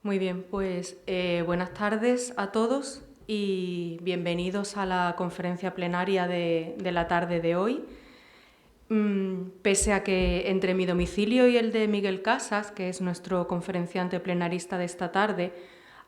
Muy bien, pues buenas tardes a todos y bienvenidos a la conferencia plenaria de la tarde de hoy. Pese a que entre mi domicilio y el de Miguel Casas, que es nuestro conferenciante plenarista de esta tarde,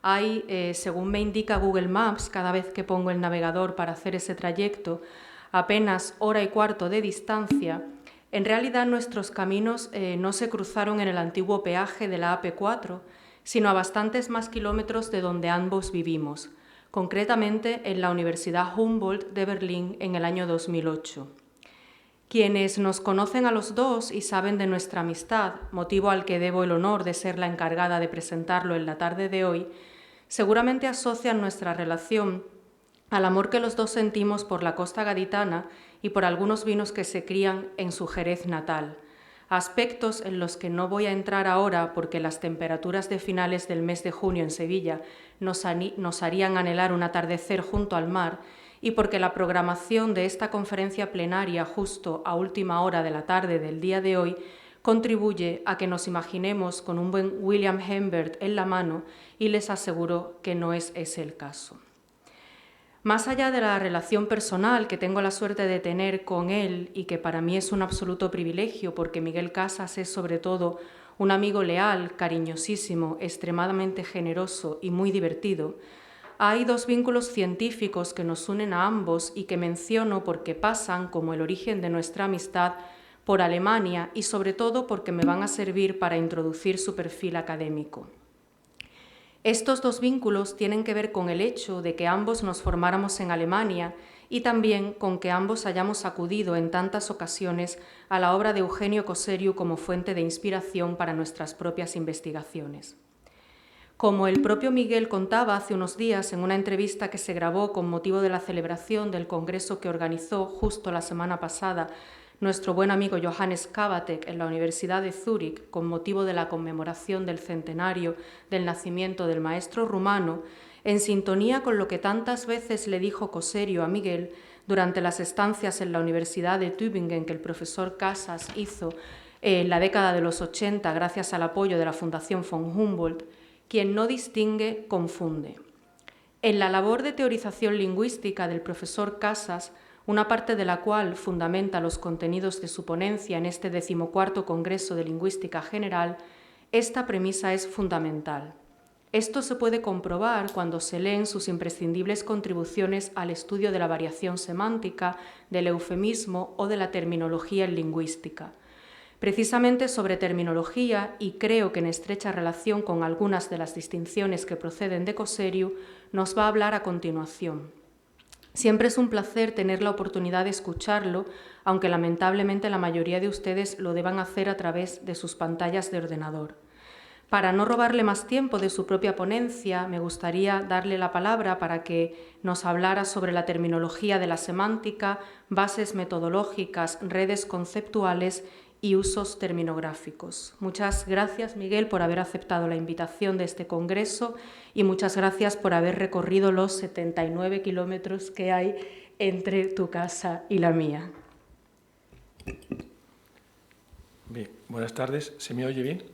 hay, según me indica Google Maps, cada vez que pongo el navegador para hacer ese trayecto, apenas hora y cuarto de distancia, en realidad nuestros caminos no se cruzaron en el antiguo peaje de la AP4, sino a bastantes más kilómetros de donde ambos vivimos, concretamente en la Universidad Humboldt de Berlín en el año 2008. Quienes nos conocen a los dos y saben de nuestra amistad, motivo al que debo el honor de ser la encargada de presentarlo en la tarde de hoy, seguramente asocian nuestra relación al amor que los dos sentimos por la costa gaditana y por algunos vinos que se crían en su Jerez natal, aspectos en los que no voy a entrar ahora porque las temperaturas de finales del mes de junio en Sevilla nos harían anhelar un atardecer junto al mar y porque la programación de esta conferencia plenaria justo a última hora de la tarde del día de hoy contribuye a que nos imaginemos con un buen William Humbert en la mano y les aseguro que no es ese el caso. Más allá de la relación personal que tengo la suerte de tener con él y que para mí es un absoluto privilegio porque Miguel Casas es sobre todo un amigo leal, cariñosísimo, extremadamente generoso y muy divertido, hay dos vínculos científicos que nos unen a ambos y que menciono porque pasan, como el origen de nuestra amistad, por Alemania y sobre todo porque me van a servir para introducir su perfil académico. Estos dos vínculos tienen que ver con el hecho de que ambos nos formáramos en Alemania y también con que ambos hayamos acudido en tantas ocasiones a la obra de Eugenio Coseriu como fuente de inspiración para nuestras propias investigaciones. Como el propio Miguel contaba hace unos días en una entrevista que se grabó con motivo de la celebración del congreso que organizó justo la semana pasada nuestro buen amigo Johannes Kabatek en la Universidad de Zúrich con motivo de la conmemoración del centenario del nacimiento del maestro rumano, en sintonía con lo que tantas veces le dijo Coseriu a Miguel durante las estancias en la Universidad de Tübingen que el profesor Casas hizo en la década de los 80 gracias al apoyo de la Fundación von Humboldt, quien no distingue, confunde. En la labor de teorización lingüística del profesor Casas, una parte de la cual fundamenta los contenidos de su ponencia en este 14º Congreso de Lingüística General, esta premisa es fundamental. Esto se puede comprobar cuando se leen sus imprescindibles contribuciones al estudio de la variación semántica, del eufemismo o de la terminología en lingüística. Precisamente sobre terminología, y creo que en estrecha relación con algunas de las distinciones que proceden de Coseriu, nos va a hablar a continuación. Siempre es un placer tener la oportunidad de escucharlo, aunque lamentablemente la mayoría de ustedes lo deban hacer a través de sus pantallas de ordenador. Para no robarle más tiempo de su propia ponencia, me gustaría darle la palabra para que nos hablara sobre la terminología de la semántica, bases metodológicas, redes conceptuales y usos terminográficos. Muchas gracias, Miguel, por haber aceptado la invitación de este congreso y muchas gracias por haber recorrido los 79 kilómetros que hay entre tu casa y la mía. Bien, buenas tardes. ¿Se me oye bien?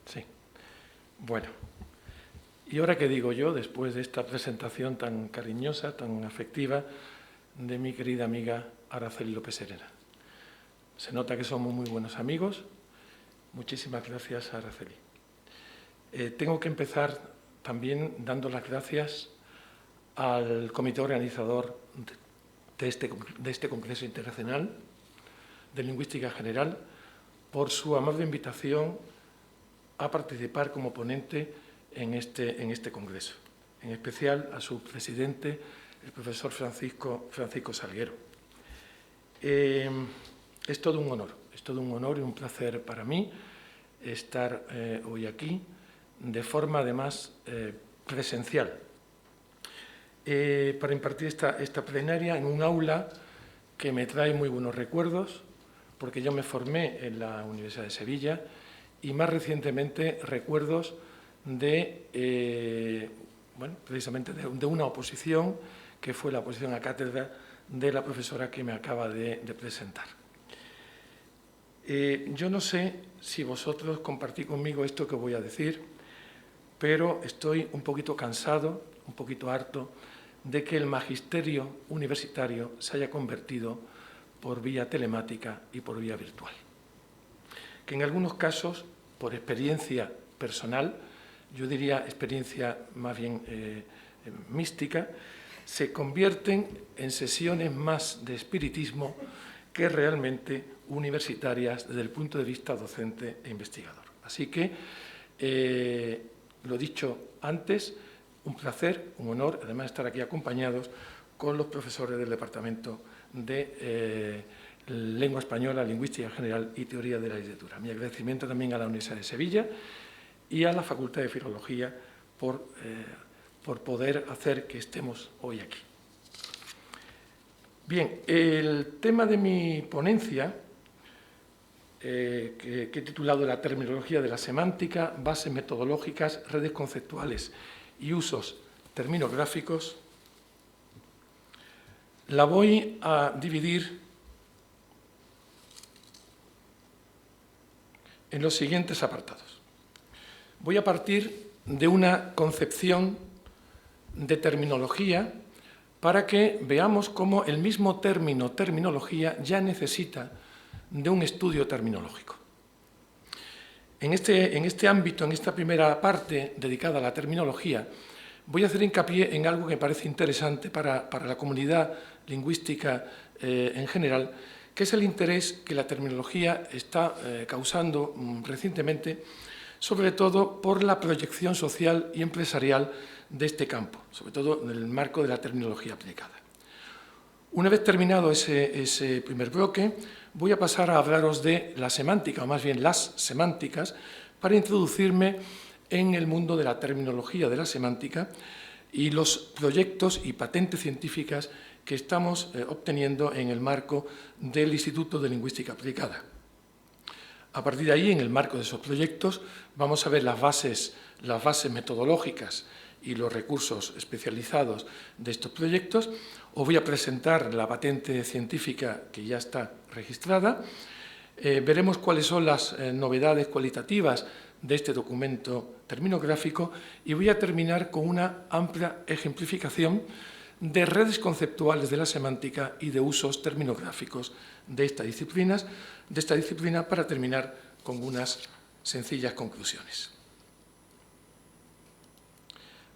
Sí. Bueno, ¿y ahora qué digo yo después de esta presentación tan cariñosa, tan afectiva de mi querida amiga Araceli López Herrera? Se nota que somos muy buenos amigos. Muchísimas gracias, Araceli. Tengo que empezar también dando las gracias al comité organizador de este Congreso Internacional de Lingüística General por su amable invitación a participar como ponente en este Congreso, en especial a su presidente, el profesor Francisco Salguero. Es todo un honor y un placer para mí estar hoy aquí, de forma además presencial, para impartir esta plenaria en un aula que me trae muy buenos recuerdos, porque yo me formé en la Universidad de Sevilla y más recientemente recuerdos de, precisamente de una oposición que fue la oposición a cátedra de la profesora que me acaba de presentar. Yo no sé si vosotros compartís conmigo esto que voy a decir, pero estoy un poquito cansado, un poquito harto de que el magisterio universitario se haya convertido por vía telemática y por vía virtual. Que en algunos casos, por experiencia personal, yo diría experiencia más bien mística, se convierten en sesiones más de espiritismo que realmente universitarias desde el punto de vista docente e investigador. Así que, lo dicho antes, un placer, un honor, además estar aquí acompañados con los profesores del Departamento de Lengua Española, Lingüística General y Teoría de la Literatura. Mi agradecimiento también a la Universidad de Sevilla y a la Facultad de Filología por poder hacer que estemos hoy aquí. Bien, el tema de mi ponencia, que he titulado La terminología de la semántica, bases metodológicas, redes conceptuales y usos terminográficos, la voy a dividir en los siguientes apartados. Voy a partir de una concepción de terminología para que veamos cómo el mismo término terminología ya necesita de un estudio terminológico. En este ámbito, en esta primera parte dedicada a la terminología, voy a hacer hincapié en algo que me parece interesante para la comunidad lingüística en general, que es el interés que la terminología está causando recientemente, sobre todo por la proyección social y empresarial de este campo, sobre todo en el marco de la terminología aplicada. Una vez terminado ese primer bloque, voy a pasar a hablaros de la semántica, o más bien las semánticas, para introducirme en el mundo de la terminología de la semántica y los proyectos y patentes científicas que estamos obteniendo en el marco del Instituto de Lingüística Aplicada. A partir de ahí, en el marco de esos proyectos, vamos a ver las bases metodológicas y los recursos especializados de estos proyectos. Os voy a presentar la patente científica que ya está registrada. Veremos cuáles son las novedades cualitativas de este documento terminográfico y voy a terminar con una amplia ejemplificación de redes conceptuales de la semántica y de usos terminográficos de esta disciplina para terminar con unas sencillas conclusiones.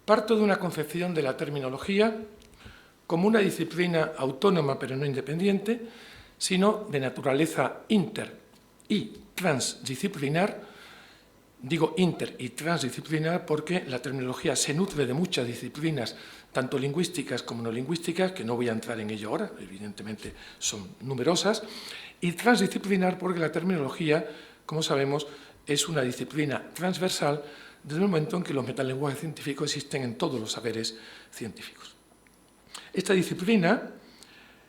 Parto de una concepción de la terminología como una disciplina autónoma pero no independiente, sino de naturaleza inter- y transdisciplinar. Digo inter- y transdisciplinar porque la terminología se nutre de muchas disciplinas, tanto lingüísticas como no lingüísticas, que no voy a entrar en ello ahora, evidentemente son numerosas, y transdisciplinar porque la terminología, como sabemos, es una disciplina transversal desde el momento en que los metalenguajes científicos existen en todos los saberes científicos. Esta disciplina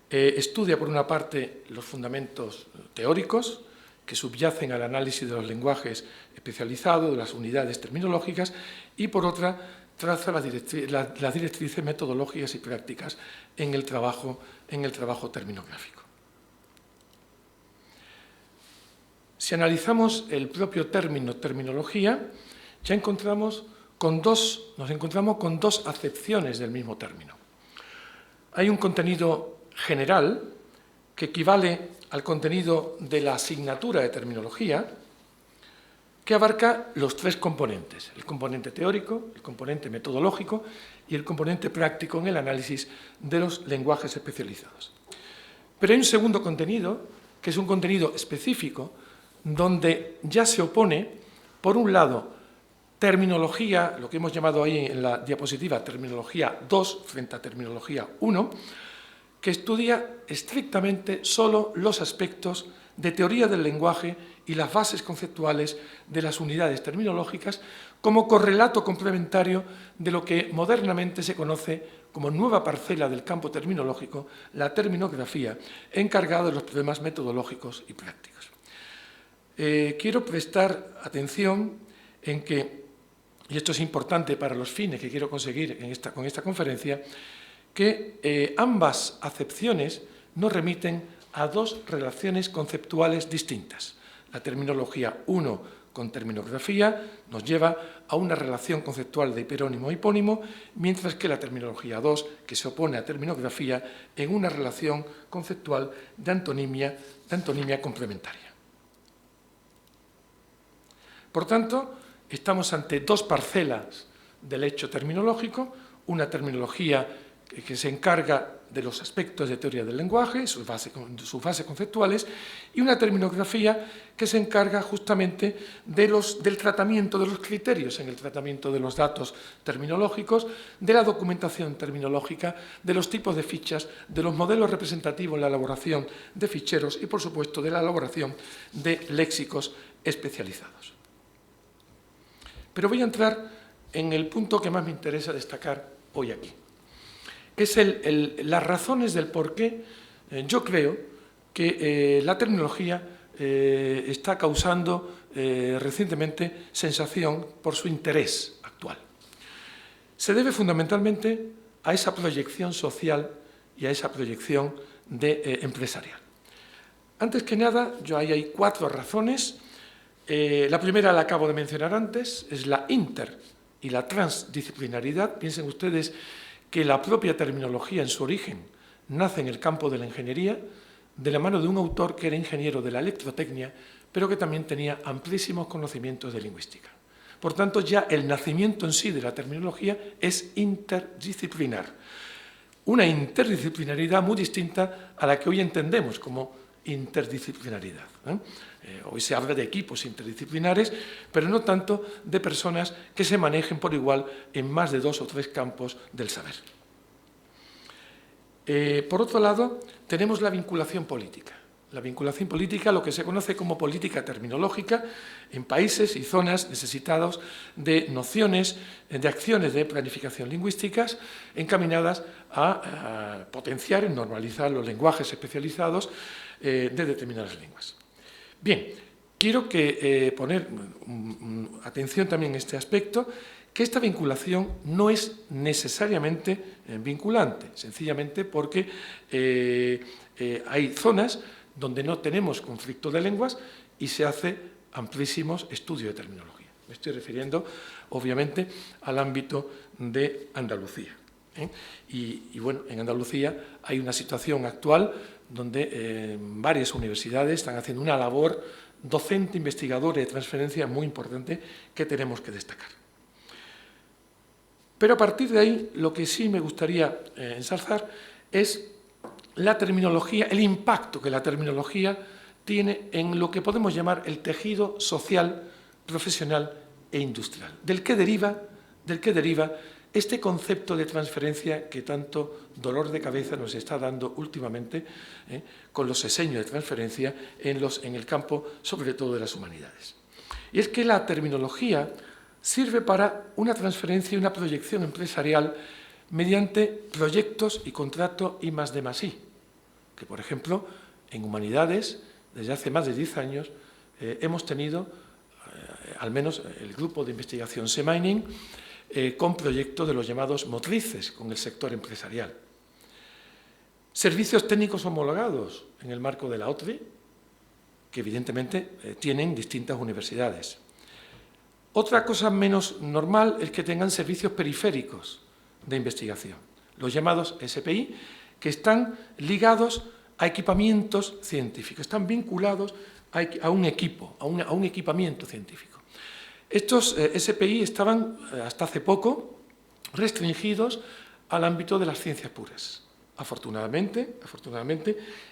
estudia, por una parte, los fundamentos teóricos que subyacen al análisis de los lenguajes especializados, de las unidades terminológicas, y, por otra, traza las directrices metodológicas y prácticas en el trabajo terminográfico. Si analizamos el propio término terminología, ya nos encontramos con dos acepciones del mismo término. Hay un contenido general que equivale al contenido de la asignatura de terminología, que abarca los tres componentes: el componente teórico, el componente metodológico y el componente práctico en el análisis de los lenguajes especializados. Pero hay un segundo contenido, que es un contenido específico, donde ya se opone, por un lado, terminología, lo que hemos llamado ahí en la diapositiva, terminología 2 frente a terminología 1, que estudia estrictamente solo los aspectos de teoría del lenguaje y las bases conceptuales de las unidades terminológicas como correlato complementario de lo que modernamente se conoce como nueva parcela del campo terminológico, la terminografía, encargada de los problemas metodológicos y prácticos. Quiero prestar atención en que, y esto es importante para los fines que quiero conseguir con esta conferencia, que ambas acepciones nos remiten a dos relaciones conceptuales distintas. La terminología 1 con terminografía nos lleva a una relación conceptual de hiperónimo-hipónimo, mientras que la terminología 2, que se opone a terminografía, en una relación conceptual de antonimia complementaria. Por tanto, estamos ante dos parcelas del hecho terminológico, una terminología que se encarga de los aspectos de teoría del lenguaje, sus bases conceptuales, y una terminografía que se encarga justamente del tratamiento de los criterios en el tratamiento de los datos terminológicos, de la documentación terminológica, de los tipos de fichas, de los modelos representativos en la elaboración de ficheros y, por supuesto, de la elaboración de léxicos especializados. Pero voy a entrar en el punto que más me interesa destacar hoy aquí, que es las razones del por qué yo creo que la terminología está causando recientemente sensación por su interés actual. Se debe fundamentalmente a esa proyección social y a esa proyección empresarial. Antes que nada, ahí hay 4 razones. La primera la acabo de mencionar antes, es la inter y la transdisciplinaridad. Piensen ustedes que la propia terminología en su origen nace en el campo de la ingeniería, de la mano de un autor que era ingeniero de la electrotecnia, pero que también tenía amplísimos conocimientos de lingüística. Por tanto, ya el nacimiento en sí de la terminología es interdisciplinar. Una interdisciplinaridad muy distinta a la que hoy entendemos como interdisciplinaridad. Hoy se habla de equipos interdisciplinares, pero no tanto de personas que se manejen por igual en más de 2 o 3 campos del saber. Por otro lado, tenemos la vinculación política. La vinculación política, lo que se conoce como política terminológica, en países y zonas necesitados de nociones, de acciones de planificación lingüísticas encaminadas a potenciar y normalizar los lenguajes especializados de determinadas lenguas. Bien, quiero poner atención también en este aspecto, que esta vinculación no es necesariamente vinculante, sencillamente porque hay zonas donde no tenemos conflicto de lenguas y se hace amplísimos estudios de terminología. Me estoy refiriendo, obviamente, al ámbito de Andalucía. Y bueno, en Andalucía hay una situación actual donde varias universidades están haciendo una labor docente, investigadora y de transferencia muy importante que tenemos que destacar. Pero a partir de ahí, lo que sí me gustaría ensalzar es la terminología, el impacto que la terminología tiene en lo que podemos llamar el tejido social, profesional e industrial. Del que deriva este concepto de transferencia que tanto dolor de cabeza nos está dando últimamente con los diseños de transferencia en el campo, sobre todo de las humanidades. Y es que la terminología sirve para una transferencia y una proyección empresarial mediante proyectos y contrato I+D+I, que por ejemplo en humanidades desde hace más de 10 años hemos tenido, al menos el grupo de investigación SEMining, con proyectos de los llamados motrices con el sector empresarial. Servicios técnicos homologados en el marco de la OTRE, que evidentemente tienen distintas universidades. Otra cosa menos normal es que tengan servicios periféricos de investigación, los llamados SPI, que están ligados a equipamientos científicos, están vinculados a un equipo, a un equipamiento científico. Estos SPI estaban, hasta hace poco, restringidos al ámbito de las ciencias puras. Afortunadamente,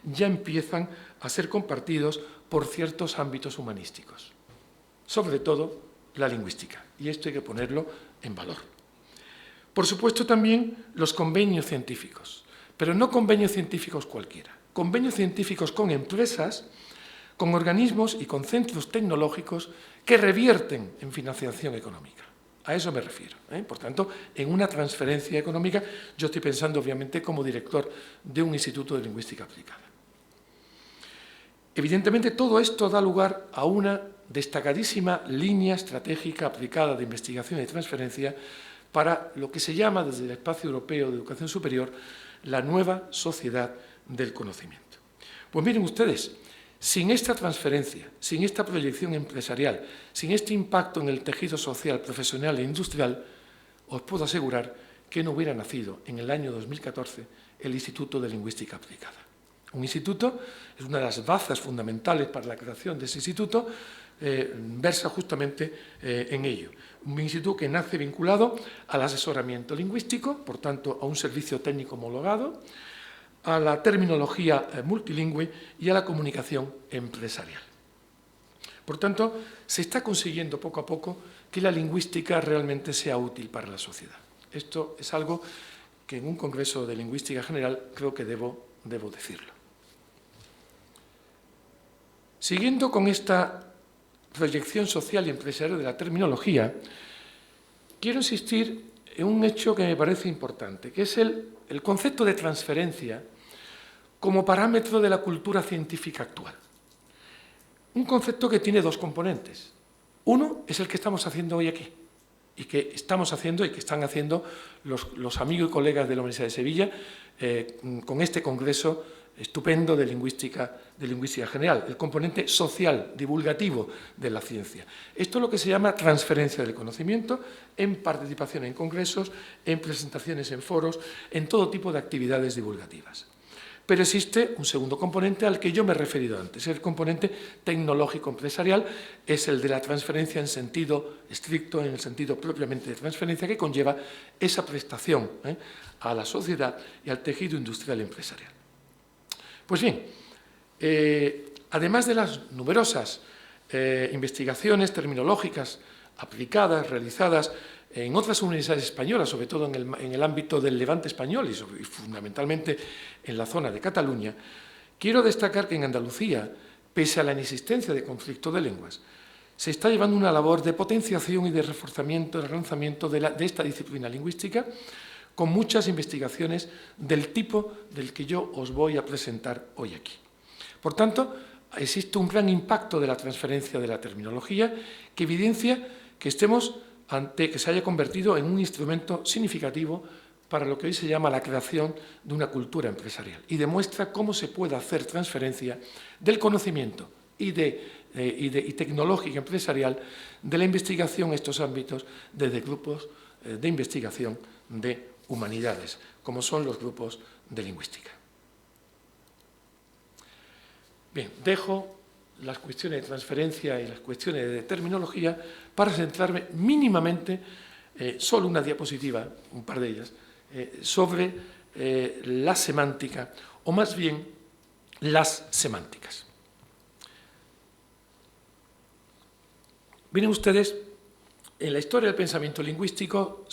ya empiezan a ser compartidos por ciertos ámbitos humanísticos, sobre todo la lingüística, y esto hay que ponerlo en valor. Por supuesto también los convenios científicos, pero no convenios científicos cualquiera, convenios científicos con empresas, con organismos y con centros tecnológicos que revierten en financiación económica. A eso me refiero. Por tanto, en una transferencia económica, yo estoy pensando obviamente como director de un instituto de lingüística aplicada. Evidentemente, todo esto da lugar a una destacadísima línea estratégica aplicada de investigación y transferencia para lo que se llama desde el espacio europeo de educación superior la nueva sociedad del conocimiento. Pues miren ustedes, Sin esta transferencia, sin esta proyección empresarial, sin este impacto en el tejido social, profesional e industrial, os puedo asegurar que no hubiera nacido en el año 2014 el Instituto de Lingüística Aplicada. Un instituto es una de las bazas fundamentales para la creación de ese instituto, versa justamente en ello. Un instituto que nace vinculado al asesoramiento lingüístico, por tanto, a un servicio técnico homologado, a la terminología multilingüe y a la comunicación empresarial. Por tanto, se está consiguiendo poco a poco que la lingüística realmente sea útil para la sociedad. Esto es algo que en un congreso de lingüística general creo que debo decirlo. Siguiendo con esta proyección social y empresarial de la terminología, quiero insistir en un hecho que me parece importante, que es el concepto de transferencia como parámetro de la cultura científica actual. Un concepto que tiene dos componentes. Uno es el que estamos haciendo hoy aquí, y que estamos haciendo y que están haciendo los amigos y colegas de la Universidad de Sevilla con este congreso estupendo de lingüística general, el componente social, divulgativo de la ciencia. Esto es lo que se llama transferencia del conocimiento en participación en congresos, en presentaciones en foros, en todo tipo de actividades divulgativas. Pero existe un segundo componente al que yo me he referido antes. El componente tecnológico empresarial es el de la transferencia en sentido estricto, en el sentido propiamente de transferencia, que conlleva esa prestación a la sociedad y al tejido industrial empresarial. Pues bien, además de las numerosas investigaciones terminológicas aplicadas, realizadas en otras universidades españolas, sobre todo en el ámbito del Levante español y fundamentalmente en la zona de Cataluña, quiero destacar que en Andalucía, pese a la inexistencia de conflicto de lenguas, se está llevando una labor de potenciación y de reforzamiento, de relanzamiento de esta disciplina lingüística, con muchas investigaciones del tipo del que yo os voy a presentar hoy aquí. Por tanto, existe un gran impacto de la transferencia de la terminología que evidencia que que se haya convertido en un instrumento significativo para lo que hoy se llama la creación de una cultura empresarial y demuestra cómo se puede hacer transferencia del conocimiento y tecnológica empresarial de la investigación en estos ámbitos desde grupos de investigación de humanidades, como son los grupos de lingüística. Bien, dejo las cuestiones de transferencia y las cuestiones de terminología para centrarme mínimamente, solo una diapositiva, un par de ellas, sobre la semántica, o más bien las semánticas. Miren ustedes, en la historia del pensamiento lingüístico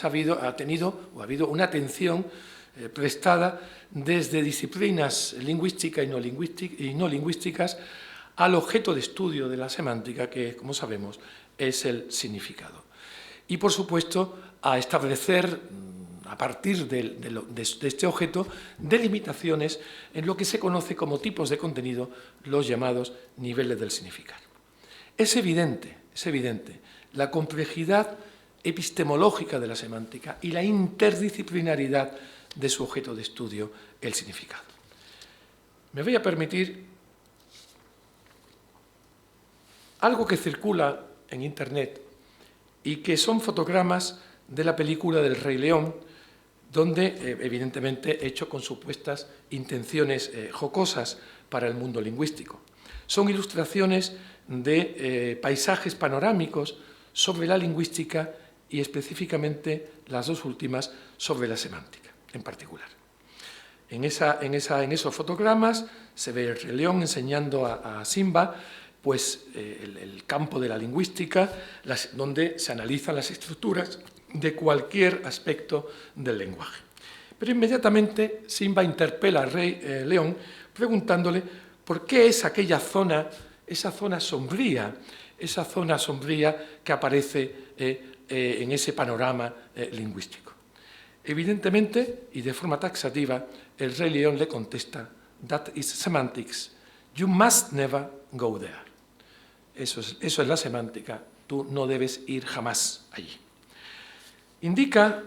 ha habido una atención prestada desde disciplinas lingüísticas y no lingüísticas al objeto de estudio de la semántica, que, como sabemos, es el significado. Y, por supuesto, a establecer, a partir de este objeto, delimitaciones en lo que se conoce como tipos de contenido, los llamados niveles del significado. Es evidente la complejidad epistemológica de la semántica y la interdisciplinaridad de su objeto de estudio, el significado. Me voy a permitir algo que circula en Internet y que son fotogramas de la película del Rey León, donde evidentemente hecho con supuestas intenciones jocosas para el mundo lingüístico. Son ilustraciones de paisajes panorámicos sobre la lingüística y específicamente las dos últimas sobre la semántica en particular. En esos fotogramas se ve el Rey León enseñando a Simba pues, el campo de la lingüística, donde se analizan las estructuras de cualquier aspecto del lenguaje. Pero inmediatamente Simba interpela al Rey León preguntándole por qué es aquella zona, esa zona sombría que aparece en ese panorama lingüístico. Evidentemente, y de forma taxativa, el Rey León le contesta: "That is semantics. You must never go there." Eso es la semántica. Tú no debes ir jamás allí. Indica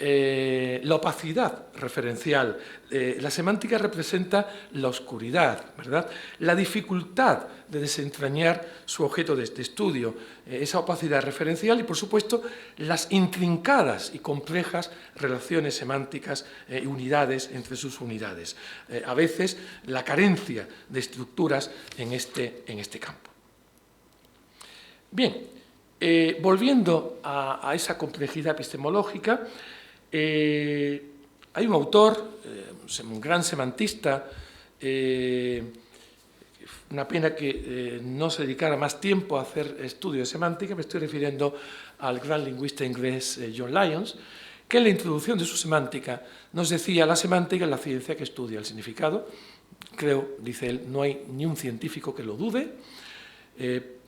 la opacidad referencial. La semántica representa la oscuridad, ¿verdad? La dificultad de desentrañar su objeto de estudio, esa opacidad referencial y, por supuesto, las intrincadas y complejas relaciones semánticas y unidades entre sus unidades. A veces, la carencia de estructuras en este campo. Bien, volviendo a esa complejidad epistemológica, hay un autor, un gran semantista, una pena que no se dedicara más tiempo a hacer estudios de semántica, me estoy refiriendo al gran lingüista inglés John Lyons, que en la introducción de su semántica nos decía: la semántica es la ciencia que estudia el significado. Creo, dice él, no hay ni un científico que lo dude,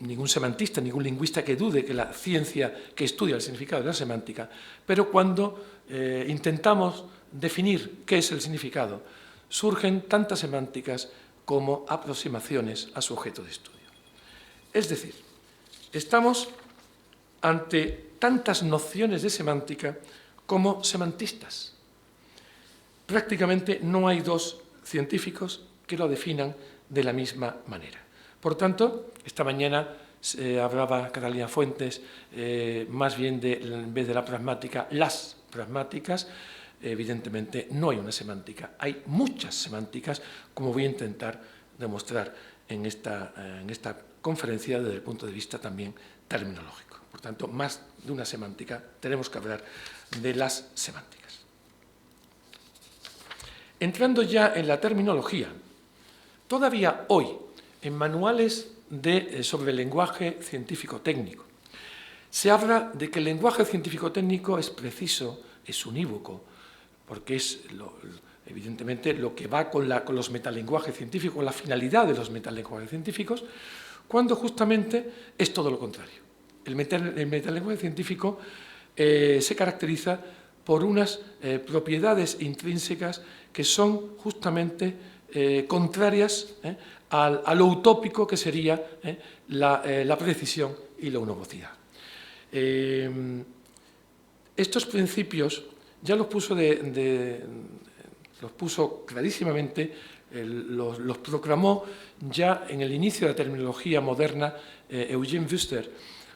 ningún semantista, ningún lingüista que dude que la ciencia que estudia el significado es la semántica, pero cuando intentamos definir qué es el significado, surgen tantas semánticas como aproximaciones a su objeto de estudio. Es decir, estamos ante tantas nociones de semántica como semantistas. Prácticamente no hay dos científicos que lo definan de la misma manera. Por tanto, esta mañana hablaba Catalina Fuentes más bien en vez de la pragmática, las pragmáticas. Evidentemente no hay una semántica, hay muchas semánticas, como voy a intentar demostrar en esta conferencia desde el punto de vista también terminológico. Por tanto, más de una semántica, tenemos que hablar de las semánticas. Entrando ya en la terminología, todavía hoy, en manuales sobre el lenguaje científico-técnico, se habla de que el lenguaje científico-técnico es preciso, es unívoco, porque es evidentemente lo que va con los metalenguajes científicos, la finalidad de los metalenguajes científicos, cuando justamente es todo lo contrario. El metalenguaje científico se caracteriza por unas propiedades intrínsecas que son justamente contrarias a lo utópico que sería la precisión y la unovocidad. Estos principios ya los puso clarísimamente, los proclamó ya en el inicio de la terminología moderna Eugene Wüster,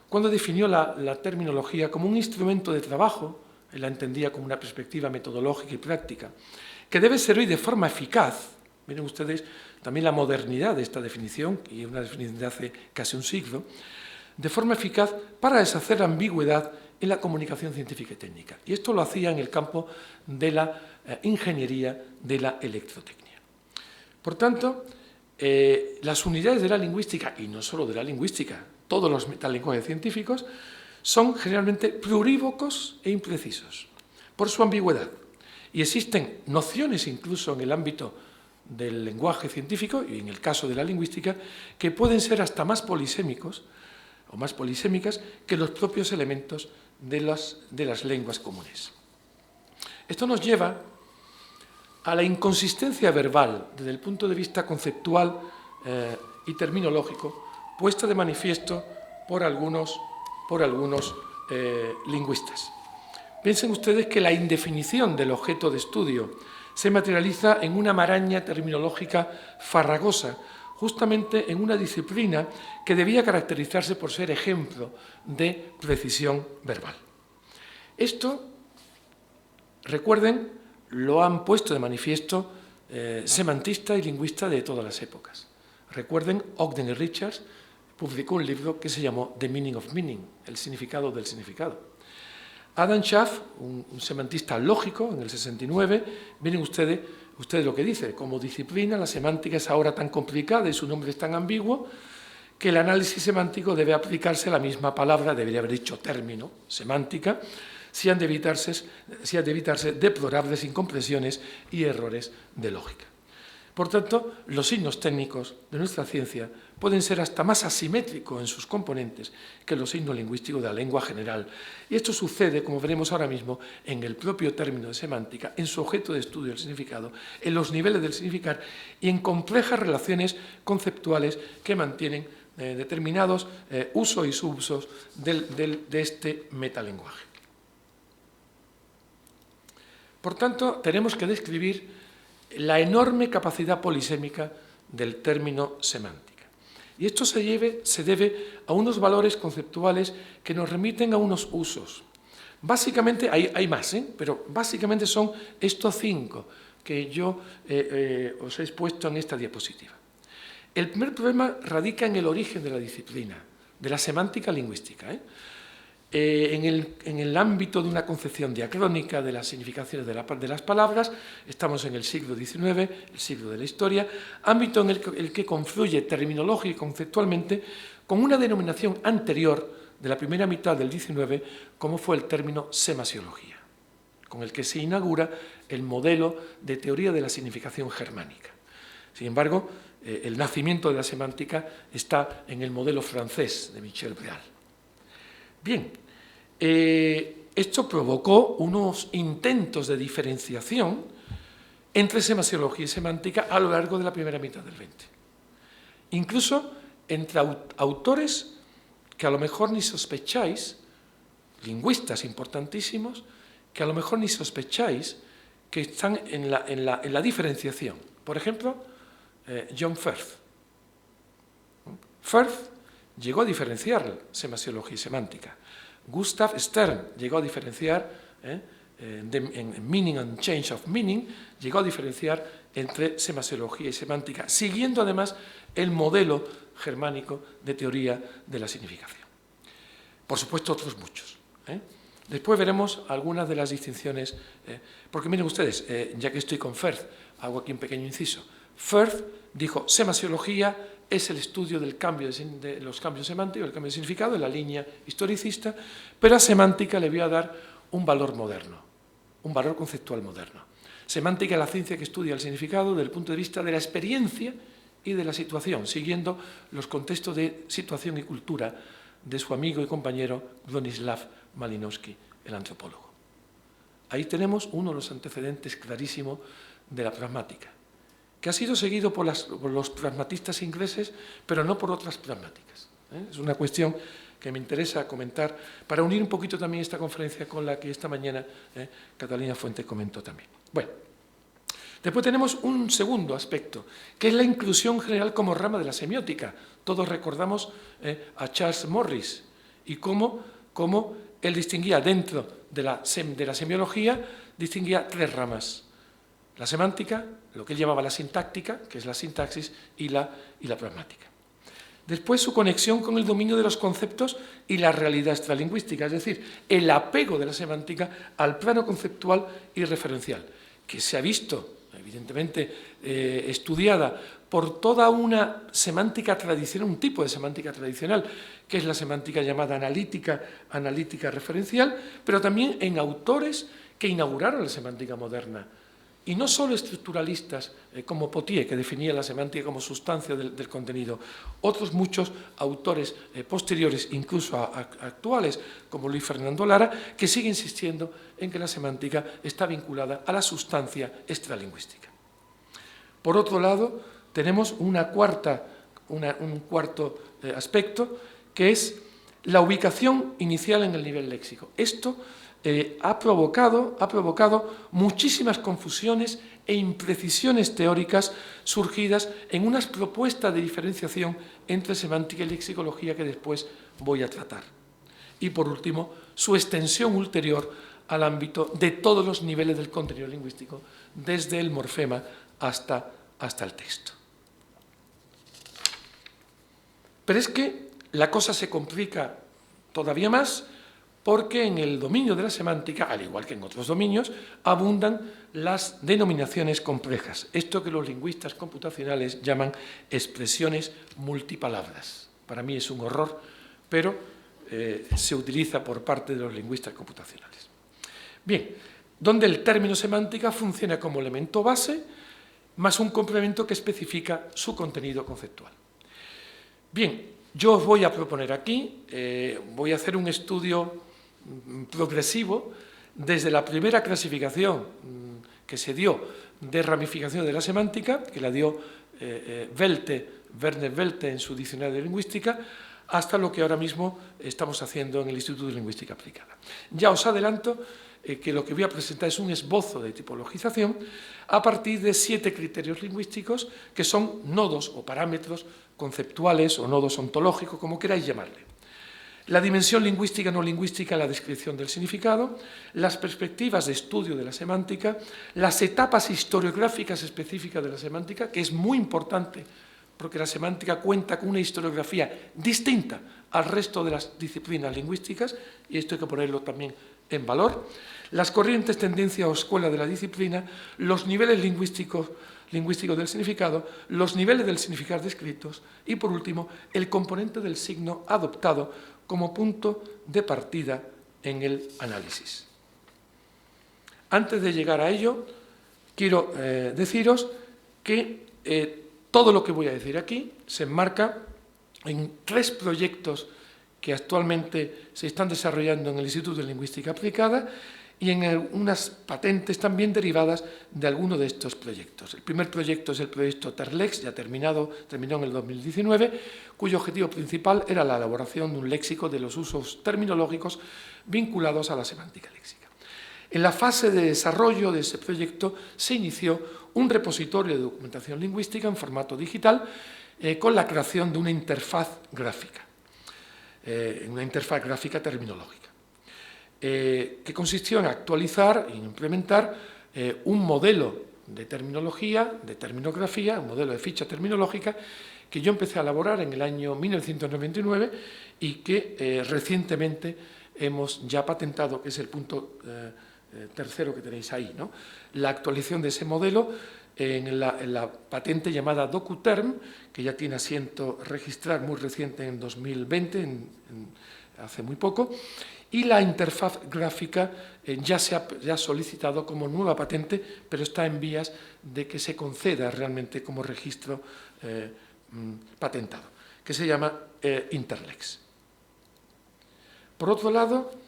cuando definió la terminología como un instrumento de trabajo, él la entendía como una perspectiva metodológica y práctica, que debe servir de forma eficaz. Miren ustedes también la modernidad de esta definición, y una definición de hace casi un siglo, de forma eficaz para deshacer la ambigüedad en la comunicación científica y técnica. Y esto lo hacía en el campo de la ingeniería de la electrotecnia. Por tanto, las unidades de la lingüística, y no solo de la lingüística, todos los metalenguajes científicos, son generalmente plurívocos e imprecisos, por su ambigüedad. Y existen nociones incluso en el ámbito del lenguaje científico, y en el caso de la lingüística, que pueden ser hasta más polisémicos o más polisémicas que los propios elementos de las lenguas comunes. Esto nos lleva a la inconsistencia verbal desde el punto de vista conceptual y terminológico, puesta de manifiesto por algunos lingüistas. Piensen ustedes que la indefinición del objeto de estudio se materializa en una maraña terminológica farragosa, justamente en una disciplina que debía caracterizarse por ser ejemplo de precisión verbal. Esto, recuerden, lo han puesto de manifiesto semantistas y lingüistas de todas las épocas. Recuerden, Ogden y Richards publicó un libro que se llamó The Meaning of Meaning, el significado del significado. Adam Schaff, un semantista lógico, en el 69, miren ustedes lo que dice: como disciplina, la semántica es ahora tan complicada y su nombre es tan ambiguo que el análisis semántico debe aplicarse a la misma palabra, debería haber dicho término, semántica, si han de evitarse deplorables incomprensiones y errores de lógica. Por tanto, los signos técnicos de nuestra ciencia pueden ser hasta más asimétricos en sus componentes que los signos lingüísticos de la lengua general. Y esto sucede, como veremos ahora mismo, en el propio término de semántica, en su objeto de estudio del significado, en los niveles del significar y en complejas relaciones conceptuales que mantienen determinados usos y subusos de este metalenguaje. Por tanto, tenemos que describir la enorme capacidad polisémica del término semántica. Y esto se debe a unos valores conceptuales que nos remiten a unos usos. Básicamente, hay más, pero básicamente son estos 5 que yo os he expuesto en esta diapositiva. El primer problema radica en el origen de la disciplina, de la semántica lingüística. En el ámbito de una concepción diacrónica de las significaciones de las palabras, estamos en el siglo XIX, el siglo de la historia, ámbito en el que confluye terminológica y conceptualmente con una denominación anterior de la primera mitad del XIX, como fue el término semasiología, con el que se inaugura el modelo de teoría de la significación germánica. Sin embargo, el nacimiento de la semántica está en el modelo francés de Michel Breal. Bien, esto provocó unos intentos de diferenciación entre semasiología y semántica a lo largo de la primera mitad del XX. Incluso entre autores que a lo mejor ni sospecháis, lingüistas importantísimos, que a lo mejor ni sospecháis que están en la diferenciación. Por ejemplo, John Firth. Firth llegó a diferenciar semasiología y semántica. Gustav Stern llegó a diferenciar, en Meaning and Change of Meaning, llegó a diferenciar entre semasiología y semántica, siguiendo además el modelo germánico de teoría de la significación. Por supuesto, otros muchos. Después veremos algunas de las distinciones, porque miren ustedes, ya que estoy con Firth, hago aquí un pequeño inciso. Firth dijo, semasiología es el estudio del cambio de los cambios semánticos, el cambio de significado, en la línea historicista, pero a semántica le voy a dar un valor moderno, un valor conceptual moderno. Semántica es la ciencia que estudia el significado desde el punto de vista de la experiencia y de la situación, siguiendo los contextos de situación y cultura de su amigo y compañero Bronislaw Malinowski, el antropólogo. Ahí tenemos uno de los antecedentes clarísimos de la pragmática, que ha sido seguido por los pragmatistas ingleses, pero no por otras pragmáticas. Es una cuestión que me interesa comentar para unir un poquito también esta conferencia con la que esta mañana Catalina Fuentes comentó también. Bueno, después tenemos un segundo aspecto, que es la inclusión general como rama de la semiótica. Todos recordamos a Charles Morris y cómo él distinguía dentro de la semiología, distinguía 3 ramas. La semántica, lo que él llamaba la sintáctica, que es la sintaxis, y la pragmática. Después, su conexión con el dominio de los conceptos y la realidad extralingüística, es decir, el apego de la semántica al plano conceptual y referencial, que se ha visto, evidentemente, estudiada por toda una semántica tradicional, un tipo de semántica tradicional, que es la semántica llamada analítica referencial, pero también en autores que inauguraron la semántica moderna. Y no solo estructuralistas como Potier, que definía la semántica como sustancia del contenido, otros muchos autores posteriores, incluso actuales, como Luis Fernando Lara, que sigue insistiendo en que la semántica está vinculada a la sustancia extralingüística. Por otro lado, tenemos un cuarto aspecto, que es la ubicación inicial en el nivel léxico. Esto ha provocado muchísimas confusiones e imprecisiones teóricas surgidas en unas propuestas de diferenciación entre semántica y lexicología que después voy a tratar. Y por último, su extensión ulterior al ámbito de todos los niveles del contenido lingüístico, desde el morfema hasta el texto. Pero es que la cosa se complica todavía más, porque en el dominio de la semántica, al igual que en otros dominios, abundan las denominaciones complejas. Esto que los lingüistas computacionales llaman expresiones multipalabras. Para mí es un horror, pero se utiliza por parte de los lingüistas computacionales. Bien, donde el término semántica funciona como elemento base, más un complemento que especifica su contenido conceptual. Bien, yo os voy a proponer aquí, voy a hacer un estudio progresivo desde la primera clasificación que se dio de ramificación de la semántica, que la dio Werner Welte en su diccionario de lingüística, hasta lo que ahora mismo estamos haciendo en el Instituto de Lingüística Aplicada. Ya os adelanto que lo que voy a presentar es un esbozo de tipologización a partir de 7 criterios lingüísticos que son nodos o parámetros conceptuales o nodos ontológicos, como queráis llamarle. La dimensión lingüística no lingüística en la descripción del significado, las perspectivas de estudio de la semántica, las etapas historiográficas específicas de la semántica, que es muy importante porque la semántica cuenta con una historiografía distinta al resto de las disciplinas lingüísticas, y esto hay que ponerlo también en valor, las corrientes, tendencias o escuelas de la disciplina, los niveles lingüísticos del significado, los niveles del significado descritos y, por último, el componente del signo adoptado como punto de partida en el análisis. Antes de llegar a ello, quiero deciros que todo lo que voy a decir aquí se enmarca en 3 proyectos que actualmente se están desarrollando en el Instituto de Lingüística Aplicada y en unas patentes también derivadas de alguno de estos proyectos. El primer proyecto es el proyecto TERLEX, ya terminó en el 2019, cuyo objetivo principal era la elaboración de un léxico de los usos terminológicos vinculados a la semántica léxica. En la fase de desarrollo de ese proyecto se inició un repositorio de documentación lingüística en formato digital con la creación de una interfaz gráfica terminológica, que consistió en actualizar e implementar un modelo de terminología, de terminografía, un modelo de ficha terminológica que yo empecé a elaborar en el año 1999 y que recientemente hemos ya patentado, que es el punto tercero que tenéis ahí, ¿no? La actualización de ese modelo en la patente llamada DocuTerm, que ya tiene asiento registrar muy reciente en 2020, hace muy poco, y la interfaz gráfica ya se ha solicitado como nueva patente, pero está en vías de que se conceda realmente como registro patentado, que se llama Interlex. Por otro lado,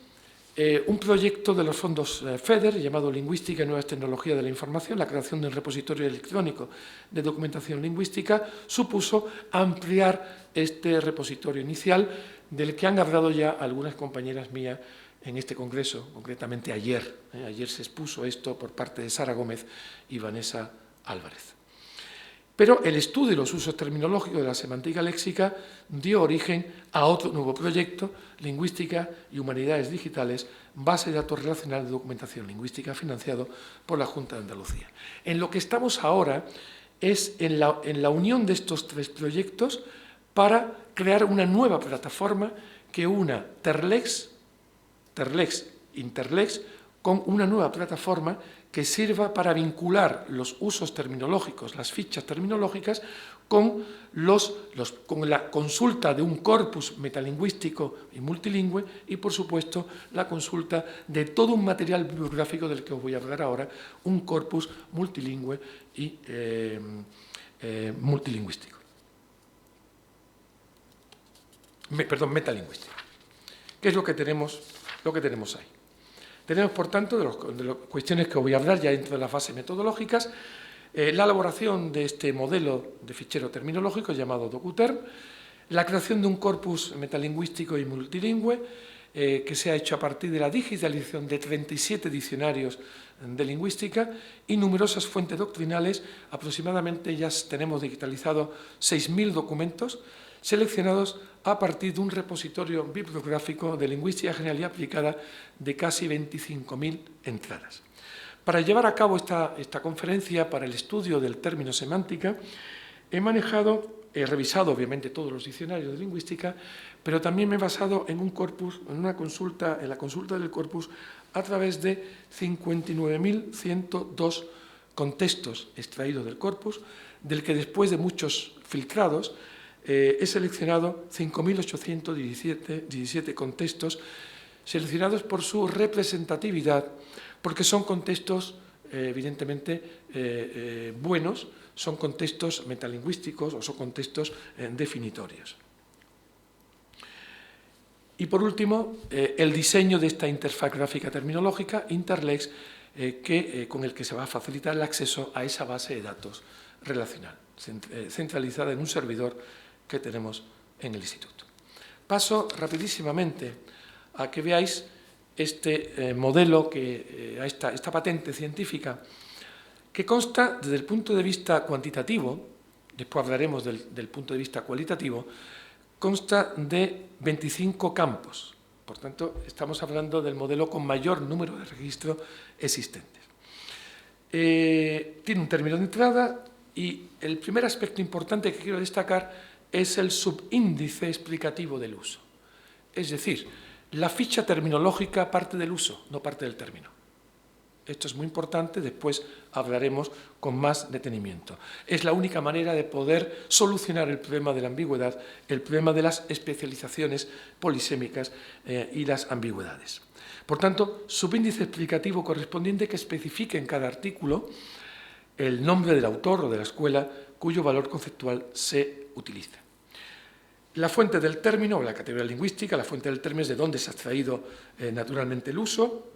un proyecto de los fondos FEDER llamado Lingüística y Nuevas Tecnologías de la Información, la creación de un repositorio electrónico de documentación lingüística, supuso ampliar este repositorio inicial del que han hablado ya algunas compañeras mías en este congreso, concretamente ayer. Ayer se expuso esto por parte de Sara Gómez y Vanessa Álvarez. Pero el estudio de los usos terminológicos de la semántica léxica dio origen a otro nuevo proyecto, Lingüística y Humanidades Digitales, base de datos relacional de documentación lingüística, financiado por la Junta de Andalucía. En lo que estamos ahora es en la unión de estos 3 proyectos para crear una nueva plataforma que una Terlex, Interlex, con una nueva plataforma que sirva para vincular los usos terminológicos, las fichas terminológicas, con la consulta de un corpus metalingüístico y multilingüe y, por supuesto, la consulta de todo un material bibliográfico del que os voy a hablar ahora, un corpus multilingüe y multilingüístico. Metalingüístico. ¿Qué es lo que tenemos ahí? Tenemos, por tanto, de las cuestiones que os voy a hablar ya dentro de las fases metodológicas, la elaboración de este modelo de fichero terminológico llamado DocuTerm, la creación de un corpus metalingüístico y multilingüe que se ha hecho a partir de la digitalización de 37 diccionarios de lingüística y numerosas fuentes doctrinales. Aproximadamente ya tenemos digitalizado 6.000 documentos seleccionados a partir de un repositorio bibliográfico de lingüística general y aplicada de casi 25.000 entradas. Para llevar a cabo esta conferencia para el estudio del término semántica, he revisado obviamente todos los diccionarios de lingüística, pero también me he basado en un corpus, en la consulta del corpus a través de 59.102 contextos extraídos del corpus, del que después de muchos filtrados he seleccionado 5.817 contextos, seleccionados por su representatividad, porque son contextos evidentemente buenos, son contextos metalingüísticos o son contextos definitorios. Y por último, el diseño de esta interfaz gráfica terminológica, Interlex, con el que se va a facilitar el acceso a esa base de datos relacional, centralizada en un servidor que tenemos en el instituto. Paso rapidísimamente a que veáis este modelo, esta patente científica, que consta desde el punto de vista cuantitativo, después hablaremos del punto de vista cualitativo, consta de 25 campos. Por tanto, estamos hablando del modelo con mayor número de registros existentes. Tiene un término de entrada y el primer aspecto importante que quiero destacar es el subíndice explicativo del uso. Es decir, la ficha terminológica parte del uso, no parte del término. Esto es muy importante, después hablaremos con más detenimiento. Es la única manera de poder solucionar el problema de la ambigüedad, el problema de las especializaciones polisémicas y las ambigüedades. Por tanto, subíndice explicativo correspondiente que especifique en cada artículo el nombre del autor o de la escuela cuyo valor conceptual se utiliza. La fuente del término, o la categoría lingüística, la fuente del término es de dónde se ha extraído naturalmente el uso.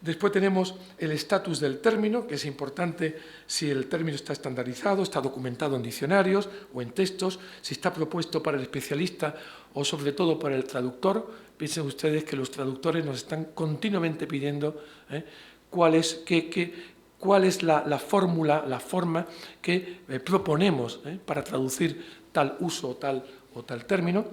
Después tenemos el estatus del término, que es importante si el término está estandarizado, está documentado en diccionarios o en textos, si está propuesto para el especialista o sobre todo para el traductor. Piensen ustedes que los traductores nos están continuamente pidiendo cuál es la fórmula, la forma que proponemos para traducir tal uso o tal término.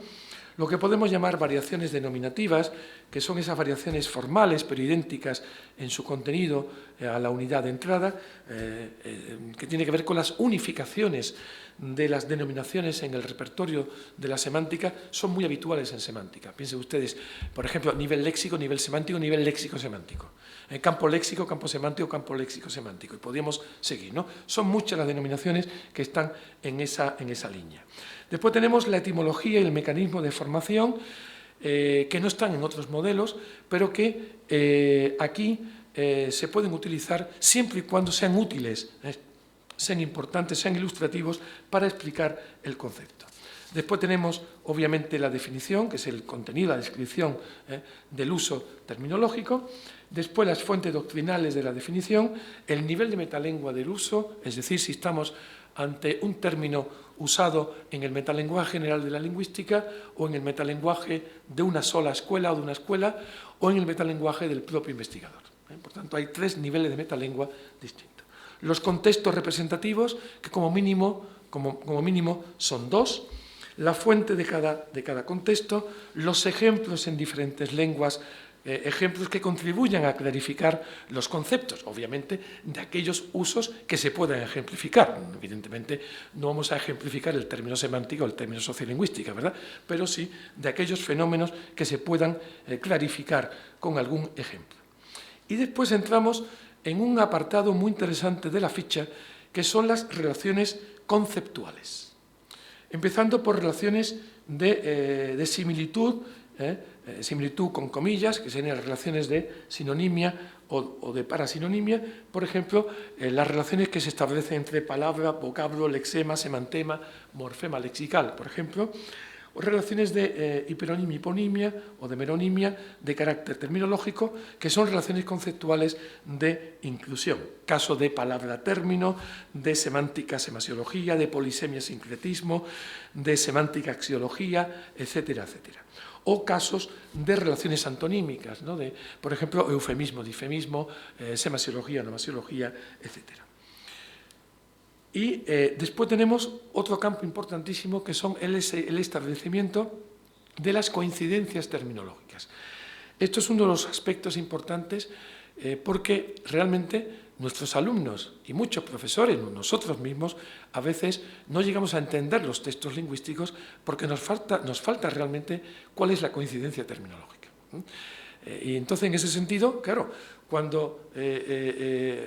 Lo que podemos llamar variaciones denominativas, que son esas variaciones formales, pero idénticas en su contenido a la unidad de entrada, que tiene que ver con las unificaciones de las denominaciones en el repertorio de la semántica, son muy habituales en semántica. Piensen ustedes, por ejemplo, nivel léxico, nivel semántico, nivel léxico-semántico. Campo léxico, campo semántico, campo léxico-semántico. Y podríamos seguir, ¿no? Son muchas las denominaciones que están en esa línea. Después tenemos la etimología y el mecanismo de formación, que no están en otros modelos, pero que aquí se pueden utilizar siempre y cuando sean útiles, sean importantes, sean ilustrativos para explicar el concepto. Después tenemos, obviamente, la definición, que es el contenido, la descripción del uso terminológico. Después, las fuentes doctrinales de la definición, el nivel de metalengua del uso, es decir, si estamos ante un término usado en el metalenguaje general de la lingüística o en el metalenguaje de una sola escuela o de una escuela o en el metalenguaje del propio investigador. Por tanto, hay 3 niveles de metalengua distintos. Los contextos representativos, que como mínimo son 2, la fuente de cada contexto, los ejemplos en diferentes lenguas, ejemplos que contribuyan a clarificar los conceptos, obviamente, de aquellos usos que se puedan ejemplificar. Evidentemente, no vamos a ejemplificar el término semántico o el término sociolingüística, ¿verdad? Pero sí de aquellos fenómenos que se puedan clarificar con algún ejemplo. Y después entramos en un apartado muy interesante de la ficha, que son las relaciones conceptuales. Empezando por relaciones de similitud, similitud con comillas, que serían las relaciones de sinonimia o de parasinonimia, por ejemplo, las relaciones que se establecen entre palabra, vocablo, lexema, semantema, morfema lexical, por ejemplo, o relaciones de hiperonimia, hiponimia o de meronimia de carácter terminológico, que son relaciones conceptuales de inclusión. Caso de palabra-término, de semántica semasiología, de polisemia sincretismo, de semántica axiología, etcétera, etcétera. O casos de relaciones antonímicas, ¿no? Por ejemplo, eufemismo, difemismo, semasiología, nomasiología, etcétera. Y después tenemos otro campo importantísimo, que son el establecimiento de las coincidencias terminológicas. Esto es uno de los aspectos importantes porque realmente nuestros alumnos y muchos profesores, nosotros mismos, a veces no llegamos a entender los textos lingüísticos porque nos falta realmente cuál es la coincidencia terminológica. Y entonces, en ese sentido, claro, cuando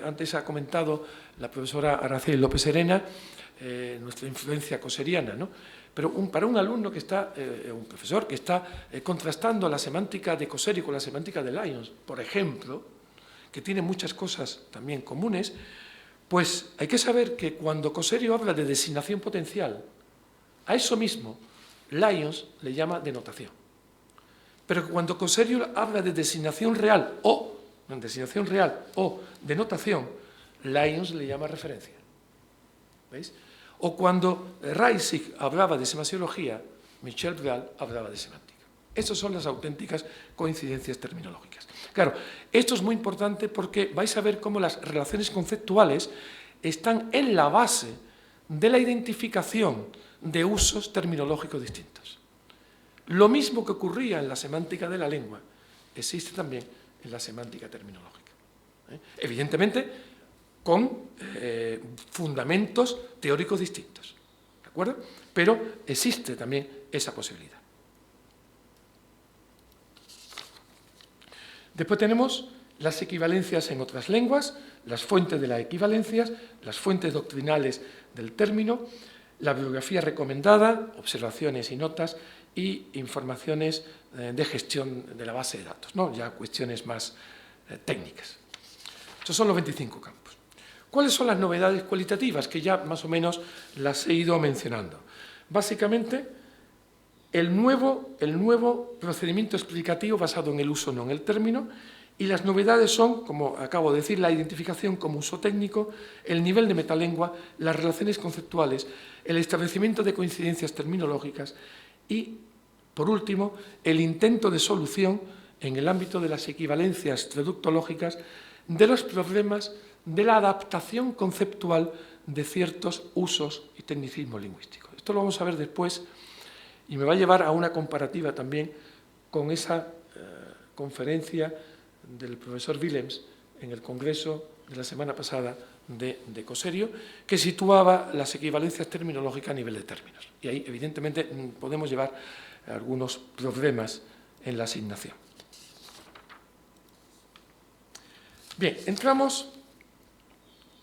antes ha comentado la profesora Araceli López Serena, nuestra influencia coseriana, ¿no? Pero para un alumno que está, un profesor que está contrastando la semántica de Coserio con la semántica de Lyons, por ejemplo, que tiene muchas cosas también comunes, pues hay que saber que cuando Coserio habla de designación potencial, a eso mismo Lyons le llama denotación. Pero cuando Coserio habla de designación real o denotación, Lyons le llama referencia. ¿Veis? O cuando Reisig hablaba de semasiología, Michel Brial hablaba de semántica. Esas son las auténticas coincidencias terminológicas. Claro, esto es muy importante porque vais a ver cómo las relaciones conceptuales están en la base de la identificación de usos terminológicos distintos. Lo mismo que ocurría en la semántica de la lengua, existe también en la semántica terminológica. Evidentemente, con fundamentos teóricos distintos, ¿de acuerdo? Pero existe también esa posibilidad. Después tenemos las equivalencias en otras lenguas, las fuentes de las equivalencias, las fuentes doctrinales del término, la bibliografía recomendada, observaciones y notas, y informaciones de gestión de la base de datos, ¿no? Ya cuestiones más técnicas. Estos son los 25 campos. ¿Cuáles son las novedades cualitativas? Que ya más o menos las he ido mencionando. Básicamente, el nuevo procedimiento explicativo basado en el uso, no en el término, y las novedades son, como acabo de decir, la identificación como uso técnico, el nivel de metalengua, las relaciones conceptuales, el establecimiento de coincidencias terminológicas y, por último, el intento de solución en el ámbito de las equivalencias traductológicas de los problemas de la adaptación conceptual de ciertos usos y tecnicismos lingüísticos. Esto lo vamos a ver después y me va a llevar a una comparativa también con esa conferencia del profesor Willems en el congreso de la semana pasada de Coserio, que situaba las equivalencias terminológicas a nivel de términos. Y ahí, evidentemente, podemos llevar algunos problemas en la asignación. Bien, entramos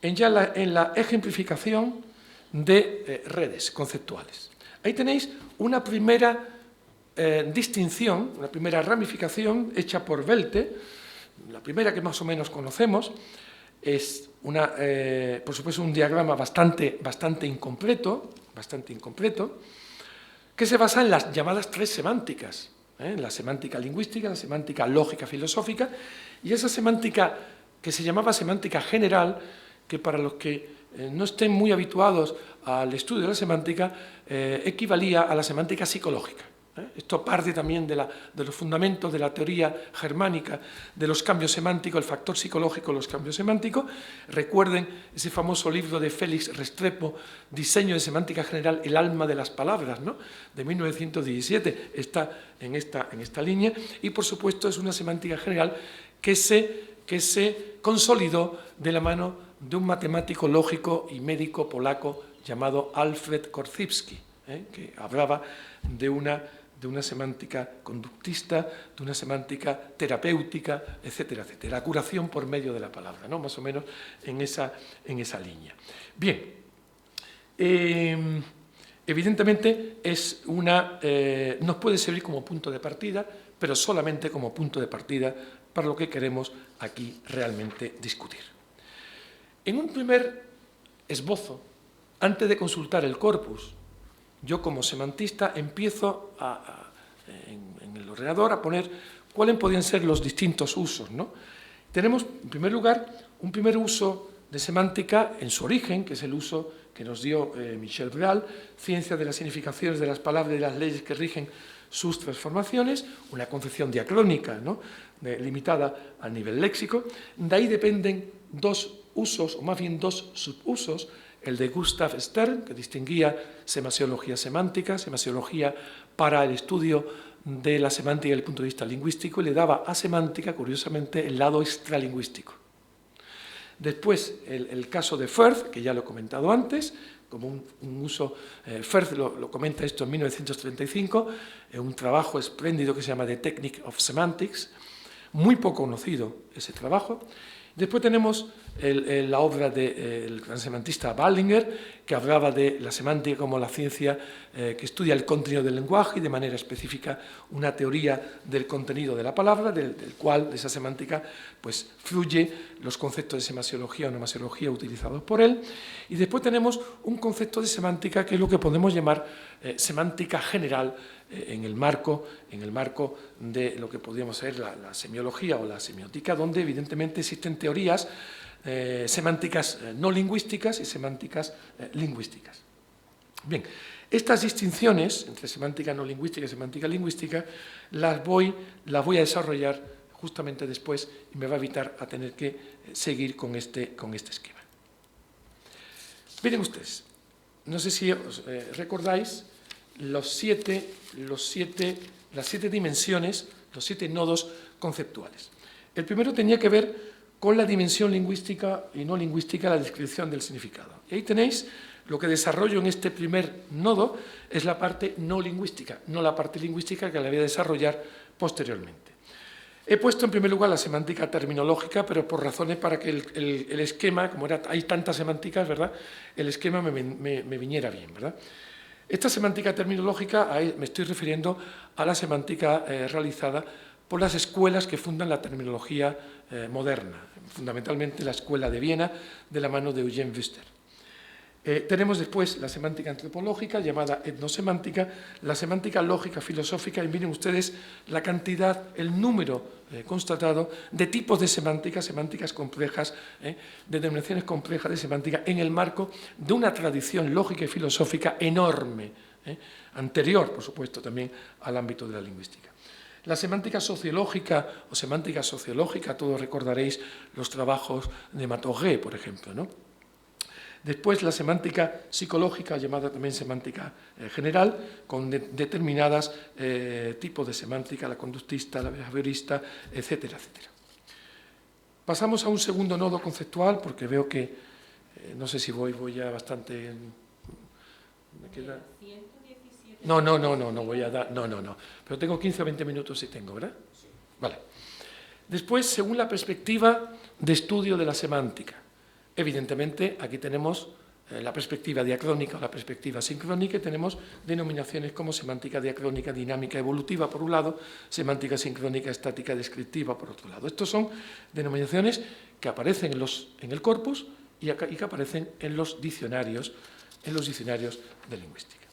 en la ejemplificación de redes conceptuales. Ahí tenéis una primera distinción, una primera ramificación hecha por Velte, la primera que más o menos conocemos. Es por supuesto, un diagrama bastante incompleto, que se basa en las llamadas tres semánticas, la semántica lingüística, la semántica lógica filosófica, y esa semántica que se llamaba semántica general, que para los que no estén muy habituados al estudio de la semántica, equivalía a la semántica psicológica. Esto parte también de los fundamentos de la teoría germánica de los cambios semánticos, el factor psicológico de los cambios semánticos. Recuerden ese famoso libro de Félix Restrepo, Diseño de semántica general, el alma de las palabras, ¿no?, de 1917, está en esta línea, y por supuesto es una semántica general que se consolidó de la mano de un matemático lógico y médico polaco llamado Alfred Korzybski, que hablaba de una semántica conductista, de una semántica terapéutica, etcétera, etcétera. La curación por medio de la palabra, ¿no?, más o menos en esa línea. Bien, evidentemente nos puede servir como punto de partida, pero solamente como punto de partida para lo que queremos aquí realmente discutir. En un primer esbozo, antes de consultar el corpus, yo como semantista empiezo en el ordenador a poner cuáles podían ser los distintos usos, ¿no? Tenemos, en primer lugar, un primer uso de semántica en su origen, que es el uso que nos dio Michel Breal, ciencia de las significaciones de las palabras y de las leyes que rigen sus transformaciones, una concepción diacrónica, ¿no?, limitada al nivel léxico. De ahí dependen dos usos, o más bien dos subusos, el de Gustav Stern, que distinguía semasiología semántica, semasiología para el estudio de la semántica desde el punto de vista lingüístico, y le daba a semántica, curiosamente, el lado extralingüístico. Después, el caso de Firth, que ya lo he comentado antes, como un uso, Firth lo comenta esto en 1935, en un trabajo espléndido que se llama The Technique of Semantics, muy poco conocido ese trabajo. Después tenemos la obra del gran semantista Ballinger, que hablaba de la semántica como la ciencia que estudia el contenido del lenguaje y de manera específica una teoría del contenido de la palabra, de esa semántica, pues fluye los conceptos de semasiología o nomasiología utilizados por él. Y después tenemos un concepto de semántica que es lo que podemos llamar semántica general, en el marco de lo que podríamos ser la semiología o la semiótica, donde evidentemente existen teorías semánticas no lingüísticas y semánticas lingüísticas. Bien, Estas distinciones entre semántica no lingüística y semántica lingüística las voy a desarrollar justamente después y me va a evitar a tener que seguir con este esquema. Miren ustedes, no sé si os recordáis las siete dimensiones, los 7 nodos conceptuales. El primero tenía que ver con la dimensión lingüística y no lingüística, la descripción del significado. Y ahí tenéis lo que desarrollo en este primer nodo, es la parte no lingüística, no la parte lingüística que la voy a desarrollar posteriormente. He puesto en primer lugar la semántica terminológica, pero por razones para que el esquema, como hay tantas semánticas, ¿verdad?, el esquema me viniera bien, ¿verdad? Esta semántica terminológica, me estoy refiriendo a la semántica realizada por las escuelas que fundan la terminología moderna, fundamentalmente la Escuela de Viena, de la mano de Eugene Wüster. Tenemos después la semántica antropológica, llamada etnosemántica, la semántica lógica filosófica, y miren ustedes la cantidad, el número constatado de tipos de semánticas complejas, de denominaciones complejas de semántica, en el marco de una tradición lógica y filosófica enorme, anterior, por supuesto, también al ámbito de la lingüística. La semántica sociológica o semántica sociológica, todos recordaréis los trabajos de Matogué, por ejemplo, ¿no? Después la semántica psicológica, llamada también semántica general, con determinados tipos de semántica, la conductista, la behaviorista, etcétera, etcétera. Pasamos a un segundo nodo conceptual, porque veo que, no sé si voy ya bastante... ¿Me queda? 117. No voy a dar... No. Pero tengo 15 o 20 minutos si tengo, ¿verdad? Sí. Vale. Después, según la perspectiva de estudio de la semántica. Evidentemente, aquí tenemos la perspectiva diacrónica o la perspectiva sincrónica y tenemos denominaciones como semántica diacrónica, dinámica, evolutiva, por un lado, semántica sincrónica, estática, descriptiva, por otro lado. Estos son denominaciones que aparecen en el corpus y que aparecen en los diccionarios de lingüística.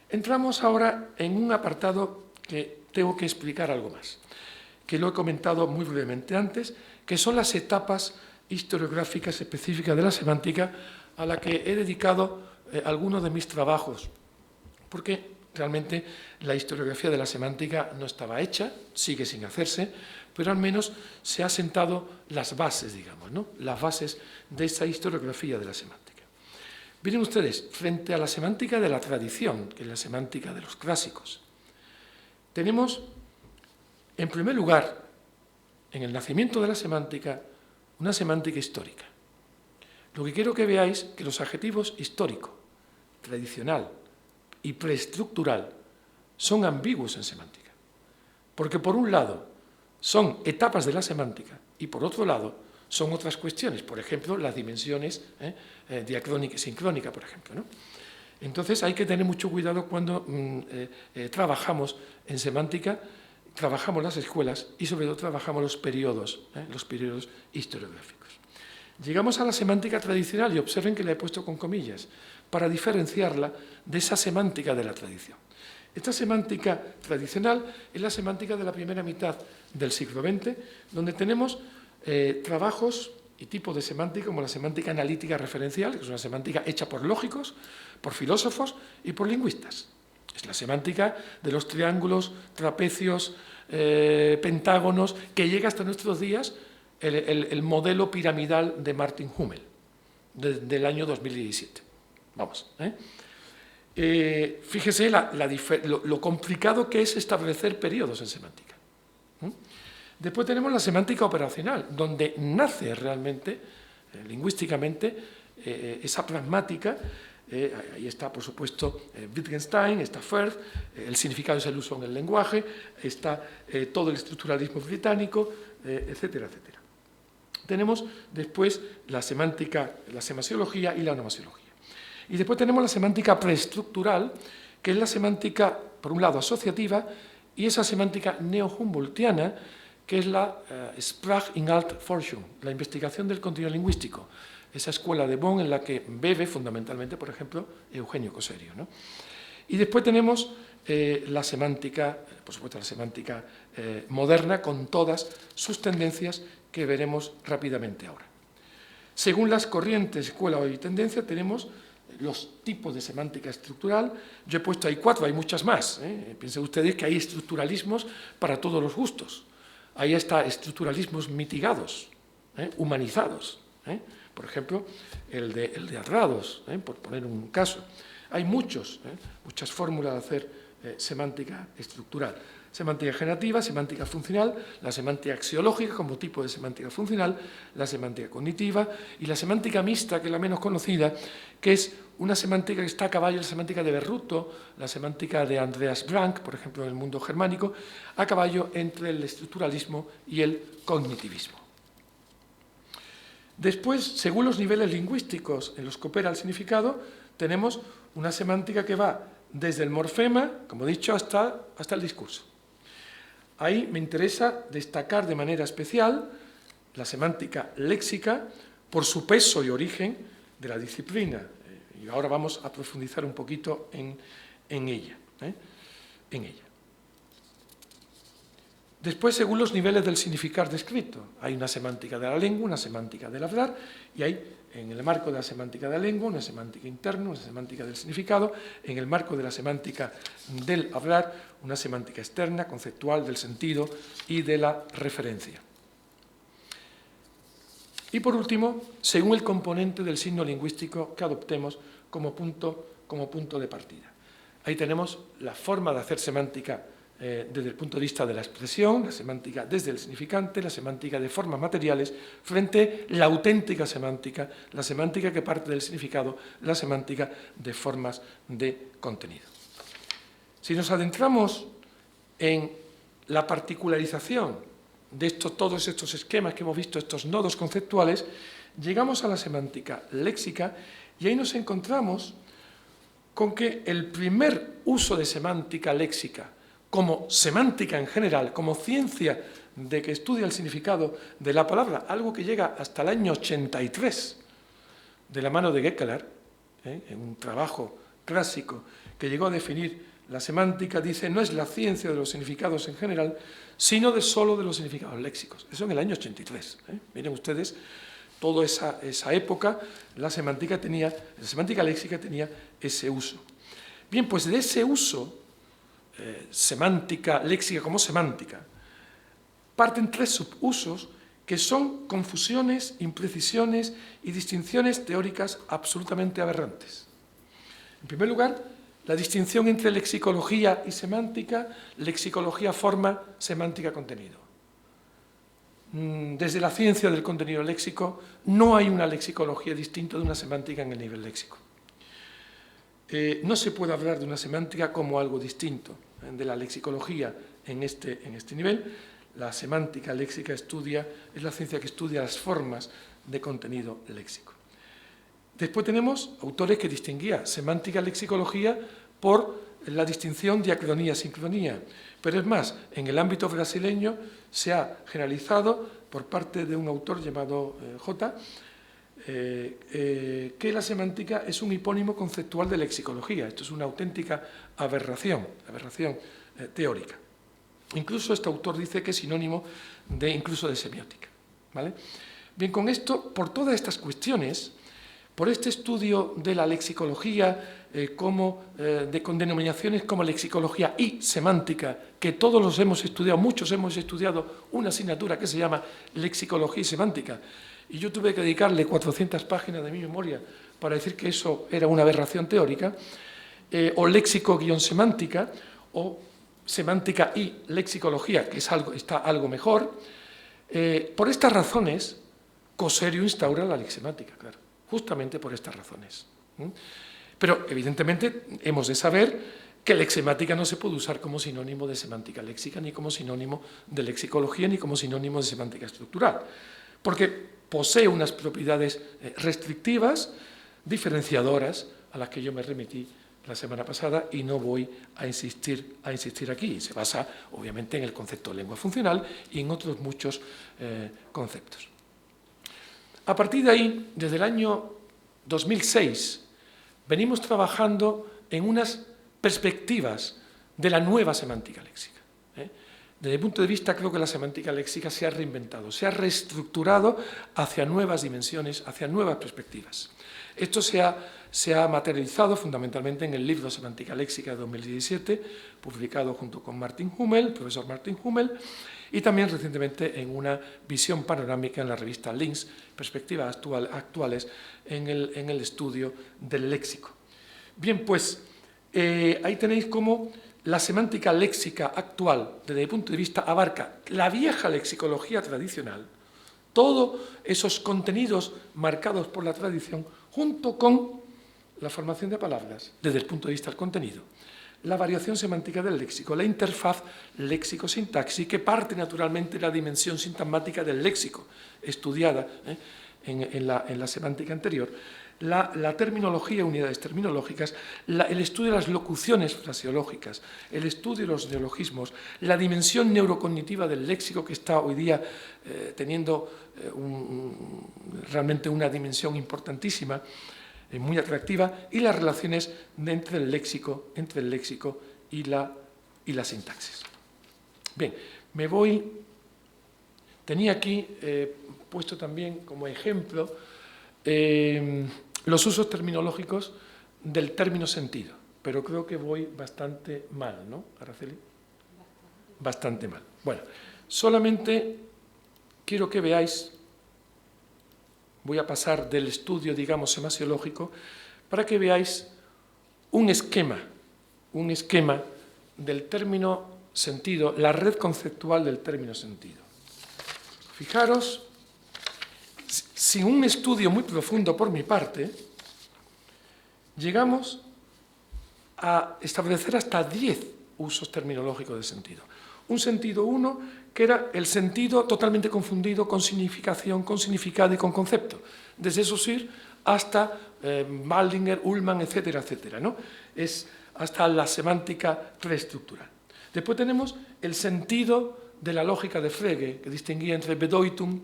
Entramos ahora en un apartado que tengo que explicar algo más, que lo he comentado muy brevemente antes, que son las etapas historiográficas específicas de la semántica a la que he dedicado algunos de mis trabajos, porque realmente la historiografía de la semántica no estaba hecha, sigue sin hacerse, pero al menos se han sentado las bases, digamos, ¿no?, las bases de esa historiografía de la semántica. Miren ustedes, frente a la semántica de la tradición, que es la semántica de los clásicos, tenemos, en primer lugar, en el nacimiento de la semántica, una semántica histórica. Lo que quiero que veáis es que los adjetivos histórico, tradicional y preestructural son ambiguos en semántica, porque por un lado son etapas de la semántica y por otro lado son otras cuestiones, por ejemplo, las dimensiones diacrónica y sincrónica, por ejemplo, ¿no? Entonces hay que tener mucho cuidado cuando trabajamos en semántica, trabajamos las escuelas y sobre todo trabajamos los periodos historiográficos. Llegamos a la semántica tradicional y observen que la he puesto con comillas para diferenciarla de esa semántica de la tradición. Esta semántica tradicional es la semántica de la primera mitad del siglo XX, donde tenemos trabajos y tipos de semántica como la semántica analítica referencial, que es una semántica hecha por lógicos, por filósofos y por lingüistas. Es la semántica de los triángulos, trapecios, pentágonos, que llega hasta nuestros días el modelo piramidal de Martin Hummel, del año 2017. Vamos. Fíjese lo complicado que es establecer periodos en semántica. Después tenemos la semántica operacional, donde nace realmente, lingüísticamente, esa pragmática. Ahí está, por supuesto, Wittgenstein, está Firth, el significado es el uso en el lenguaje, está todo el estructuralismo británico, etcétera, etcétera. Tenemos después la semántica, la semasiología y la onomasiología. Y después tenemos la semántica preestructural, que es la semántica, por un lado, asociativa, y esa semántica neo-humboldtiana, que es la Sprach-Inhalt-Forschung, la investigación del contenido lingüístico, esa escuela de Bonn en la que bebe fundamentalmente, por ejemplo, Eugenio Coserio, ¿no? Y después tenemos la semántica, por supuesto la semántica moderna, con todas sus tendencias que veremos rápidamente ahora. Según las corrientes, escuela y tendencia, tenemos los tipos de semántica estructural. Yo he puesto ahí 4, hay muchas más. Piensen ustedes que hay estructuralismos para todos los gustos. Ahí está estructuralismos mitigados, humanizados. Por ejemplo, el de Adrados, por poner un caso. Hay muchas fórmulas de hacer semántica estructural. Semántica generativa, semántica funcional, la semántica axiológica como tipo de semántica funcional, la semántica cognitiva y la semántica mixta, que es la menos conocida, que es una semántica que está a caballo, la semántica de Berruto, la semántica de Andreas Branck, por ejemplo, en el mundo germánico, a caballo entre el estructuralismo y el cognitivismo. Después, según los niveles lingüísticos en los que opera el significado, tenemos una semántica que va desde el morfema, como he dicho, hasta el discurso. Ahí me interesa destacar de manera especial la semántica léxica por su peso y origen de la disciplina. Y ahora vamos a profundizar un poquito en ella. Después, según los niveles del significar descrito, hay una semántica de la lengua, una semántica del hablar, y hay, en el marco de la semántica de la lengua, una semántica interna, una semántica del significado, en el marco de la semántica del hablar, una semántica externa, conceptual, del sentido y de la referencia. Y por último, según el componente del signo lingüístico que adoptemos como punto de partida. Ahí tenemos la forma de hacer semántica desde el punto de vista de la expresión, la semántica desde el significante, la semántica de formas materiales, frente a la auténtica semántica, la semántica que parte del significado, la semántica de formas de contenido. Si nos adentramos en la particularización de todos estos esquemas que hemos visto, estos nodos conceptuales, llegamos a la semántica léxica y ahí nos encontramos con que el primer uso de semántica léxica como semántica en general, como ciencia de que estudia el significado de la palabra, algo que llega hasta el año 83, de la mano de Gekeler, en un trabajo clásico que llegó a definir la semántica, dice, no es la ciencia de los significados en general, sino solo de los significados léxicos. Eso en el año 83. Miren ustedes, toda esa época, la semántica léxica tenía ese uso. Bien, pues de ese uso, semántica léxica como semántica, parten 3 subusos que son confusiones, imprecisiones y distinciones teóricas absolutamente aberrantes. En primer lugar, la distinción entre lexicología y semántica, lexicología forma, semántica contenido. Desde la ciencia del contenido léxico no hay una lexicología distinta de una semántica en el nivel léxico. No se puede hablar de una semántica como algo distinto de la lexicología en este nivel. La semántica léxica es la ciencia que estudia las formas de contenido léxico. Después tenemos autores que distinguían semántica lexicología por la distinción diacronía-sincronía. Pero es más, en el ámbito brasileño se ha generalizado por parte de un autor llamado J. Que la semántica es un hipónimo conceptual de lexicología. Esto es una auténtica aberración teórica. Incluso este autor dice que es sinónimo incluso de semiótica. ¿Vale? Bien, con esto, por todas estas cuestiones, por este estudio de la lexicología con denominaciones como lexicología y semántica, que todos los hemos estudiado, muchos hemos estudiado una asignatura que se llama lexicología y semántica, y yo tuve que dedicarle 400 páginas de mi memoria para decir que eso era una aberración teórica, o léxico-semántica, o semántica y lexicología, que está algo mejor. Por estas razones, Coserio instaura la lexemática, claro, justamente por estas razones. Pero, evidentemente, hemos de saber que lexemática no se puede usar como sinónimo de semántica léxica, ni como sinónimo de lexicología, ni como sinónimo de semántica estructural, porque posee unas propiedades restrictivas, diferenciadoras, a las que yo me remití la semana pasada y no voy a insistir aquí. Se basa, obviamente, en el concepto de lengua funcional y en otros muchos conceptos. A partir de ahí, desde el año 2006, venimos trabajando en unas perspectivas de la nueva semántica léxica. Desde mi punto de vista, creo que la semántica léxica se ha reinventado, se ha reestructurado hacia nuevas dimensiones, hacia nuevas perspectivas. Esto se ha materializado fundamentalmente en el libro Semántica Léxica de 2017, publicado junto con Martin Hummel, el profesor Martin Hummel, y también recientemente en una visión panorámica en la revista Links, Perspectivas actuales en el estudio del léxico. Bien, pues ahí tenéis cómo la semántica léxica actual, desde mi punto de vista, abarca la vieja lexicología tradicional, todos esos contenidos marcados por la tradición, junto con la formación de palabras, desde el punto de vista del contenido, la variación semántica del léxico, la interfaz léxico-sintaxis, que parte naturalmente de la dimensión sintasmática del léxico, estudiada en la semántica anterior, la terminología, unidades terminológicas, el estudio de las locuciones fraseológicas, el estudio de los neologismos, la dimensión neurocognitiva del léxico, que está hoy día teniendo realmente una dimensión importantísima, muy atractiva, y las relaciones entre el léxico y la sintaxis. Bien, tenía aquí puesto también como ejemplo los usos terminológicos del término sentido, pero creo que voy bastante mal, ¿no, Araceli? Bastante mal. Bueno, solamente quiero que veáis, voy a pasar del estudio, digamos, semasiológico, para que veáis un esquema del término sentido, la red conceptual del término sentido. Fijaros, sin un estudio muy profundo por mi parte, llegamos a establecer hasta 10 usos terminológicos de sentido. Un sentido 1, que era el sentido totalmente confundido con significación, con significado y con concepto, desde Saussure hasta Baldinger, Ullmann, etcétera, etcétera, ¿no? Es hasta la semántica preestructural. Después tenemos el sentido de la lógica de Frege, que distinguía entre Bedeutung,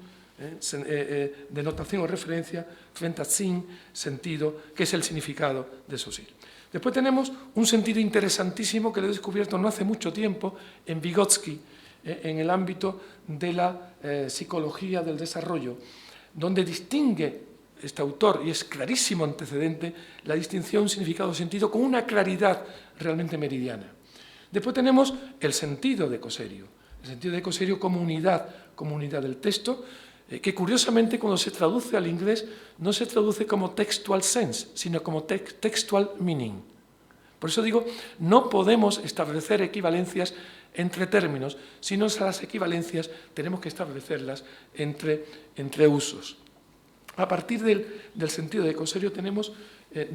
denotación o referencia, frente a Sinn, sentido, que es el significado de Saussure. Después tenemos un sentido interesantísimo que lo he descubierto no hace mucho tiempo en Vygotsky, en el ámbito de la psicología del desarrollo, donde distingue este autor, y es clarísimo antecedente, la distinción significado-sentido con una claridad realmente meridiana. Después tenemos el sentido de Coserio, el sentido de Coserio como unidad del texto, que curiosamente cuando se traduce al inglés no se traduce como textual sense, sino como textual meaning. Por eso digo, no podemos establecer equivalencias entre términos, sino las equivalencias tenemos que establecerlas entre usos. A partir del sentido de Coserio tenemos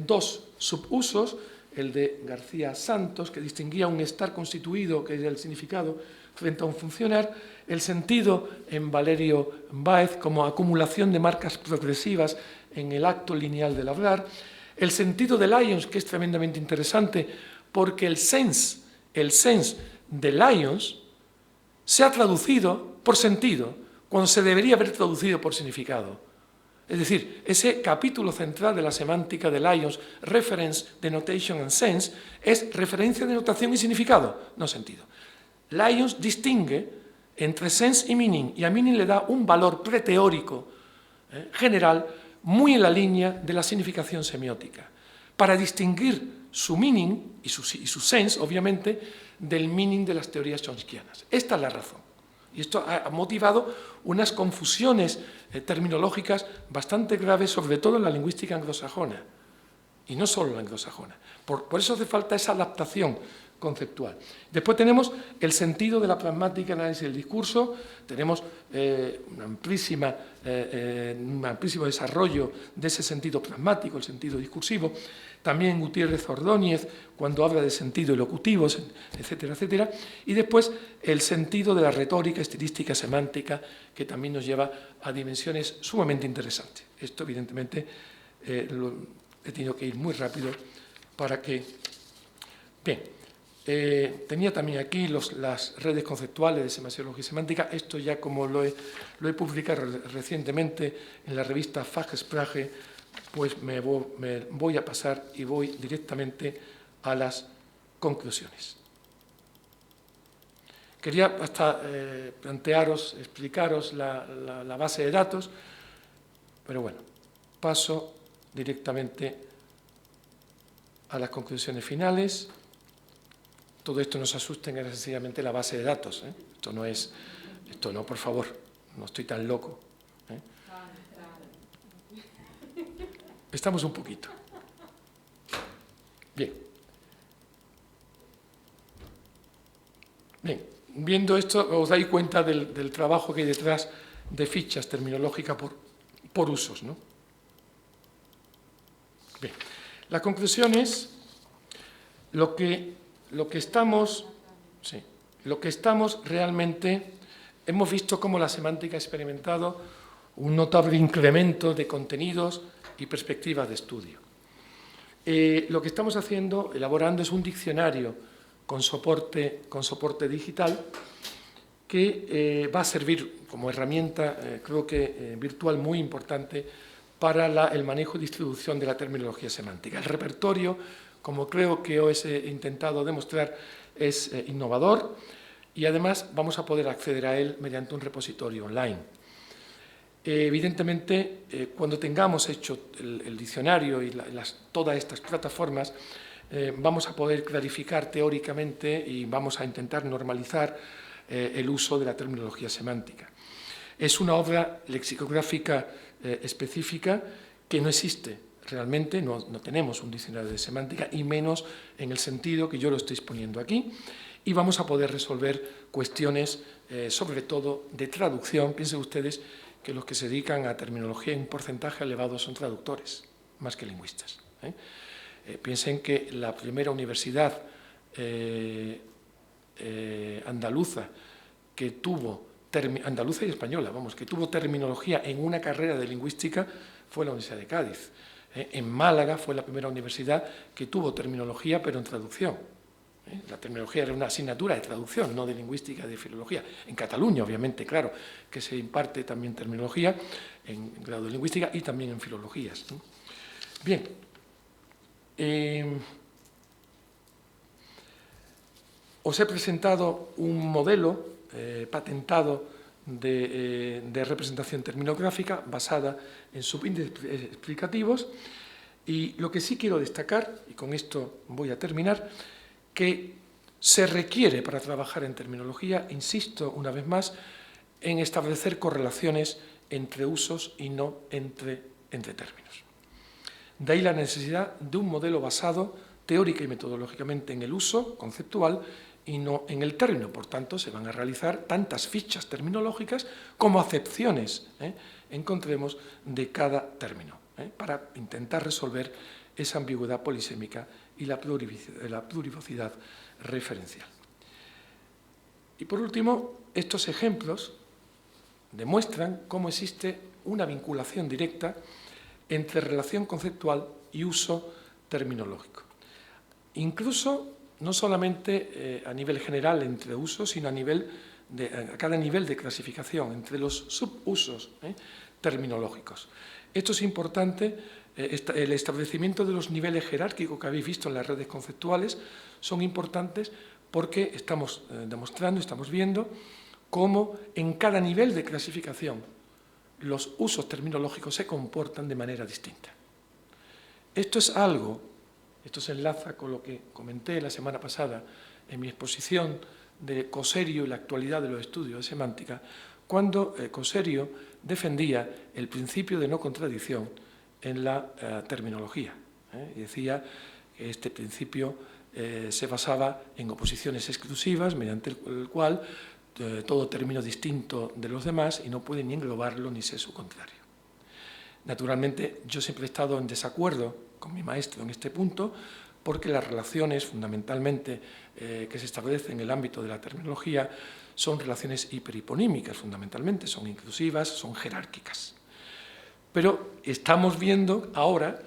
dos subusos, el de García Santos, que distinguía un estar constituido, que es el significado, frente a un funcionar, el sentido en Valerio Báez como acumulación de marcas progresivas en el acto lineal del hablar, el sentido de Lyons, que es tremendamente interesante, porque el sense de Lyons se ha traducido por sentido, cuando se debería haber traducido por significado. Es decir, ese capítulo central de la semántica de Lyons, Reference, Denotation and Sense, es referencia, denotación y significado, no sentido. Lyons distingue entre sense y meaning, y a meaning le da un valor preteórico general muy en la línea de la significación semiótica, para distinguir su meaning y su sense, obviamente, del meaning de las teorías chomskyanas. Esta es la razón. Y esto ha motivado unas confusiones terminológicas bastante graves, sobre todo en la lingüística anglosajona, y no solo la anglosajona. Por eso hace falta esa adaptación conceptual. Después tenemos el sentido de la pragmática análisis del discurso, tenemos un amplísimo desarrollo de ese sentido pragmático, el sentido discursivo, también Gutiérrez Ordóñez, cuando habla de sentido elocutivo, etcétera, etcétera, y después el sentido de la retórica, estilística, semántica, que también nos lleva a dimensiones sumamente interesantes. Esto, evidentemente, he tenido que ir muy rápido para que... Bien, tenía también aquí las redes conceptuales de semasiología y semántica. Esto ya, como lo he publicado recientemente en la revista Fachsprache, pues me voy a pasar y voy directamente a las conclusiones. Quería hasta plantearos, explicaros la base de datos, pero bueno, paso directamente a las conclusiones finales. Todo esto no se asusten, es sencillamente la base de datos, ¿eh? Esto no, por favor, no estoy tan loco, ¿eh? Estamos un poquito. Bien. Bien, viendo esto os dais cuenta del trabajo que hay detrás de fichas terminológicas por usos, ¿no? Bien, la conclusión es lo que estamos realmente, hemos visto cómo la semántica ha experimentado un notable incremento de contenidos y perspectivas de estudio. Lo que estamos haciendo, elaborando, es un diccionario con soporte digital que va a servir como herramienta, creo que virtual, muy importante para el manejo y distribución de la terminología semántica. El repertorio, como creo que os he intentado demostrar, es innovador y además vamos a poder acceder a él mediante un repositorio online. Evidentemente, cuando tengamos hecho el diccionario y todas estas plataformas, vamos a poder clarificar teóricamente y vamos a intentar normalizar el uso de la terminología semántica. Es una obra lexicográfica específica que no existe realmente, no tenemos un diccionario de semántica, y menos en el sentido que yo lo estoy exponiendo aquí, y vamos a poder resolver cuestiones, sobre todo de traducción. Piensen ustedes que los que se dedican a terminología en un porcentaje elevado son traductores, más que lingüistas, ¿eh? Piensen que la primera universidad andaluza que tuvo, andaluza y española, que tuvo terminología en una carrera de lingüística fue la Universidad de Cádiz. En Málaga fue la primera universidad que tuvo terminología, pero en traducción. La terminología era una asignatura de traducción, no de lingüística, de filología. En Cataluña, obviamente, claro, que se imparte también terminología en grado de lingüística y también en filologías, ¿no? Bien. Os he presentado un modelo patentado de representación terminográfica basada en subíndices explicativos, y lo que sí quiero destacar, y con esto voy a terminar, que se requiere para trabajar en terminología, insisto una vez más, en establecer correlaciones entre usos y no entre términos. De ahí la necesidad de un modelo basado teórica y metodológicamente en el uso conceptual y no en el término. Por tanto, se van a realizar tantas fichas terminológicas como acepciones encontremos de cada término, para intentar resolver esa ambigüedad polisémica y la plurivocidad referencial. Y por último, estos ejemplos demuestran cómo existe una vinculación directa entre relación conceptual y uso terminológico. Incluso, no solamente a nivel general entre usos, sino a cada nivel de clasificación, entre los subusos terminológicos. Esto es importante. El establecimiento de los niveles jerárquicos que habéis visto en las redes conceptuales son importantes porque estamos demostrando, estamos viendo cómo en cada nivel de clasificación los usos terminológicos se comportan de manera distinta. Esto se enlaza con lo que comenté la semana pasada en mi exposición de Coserio y la actualidad de los estudios de semántica, cuando Coserio defendía el principio de no contradicción en la terminología, y decía que este principio se basaba en oposiciones exclusivas, mediante el cual todo término distinto de los demás y no puede ni englobarlo ni ser su contrario. Naturalmente, yo siempre he estado en desacuerdo con mi maestro en este punto, porque las relaciones fundamentalmente que se establecen en el ámbito de la terminología son relaciones hiperhiponímicas, fundamentalmente, son inclusivas, son jerárquicas. Pero estamos viendo ahora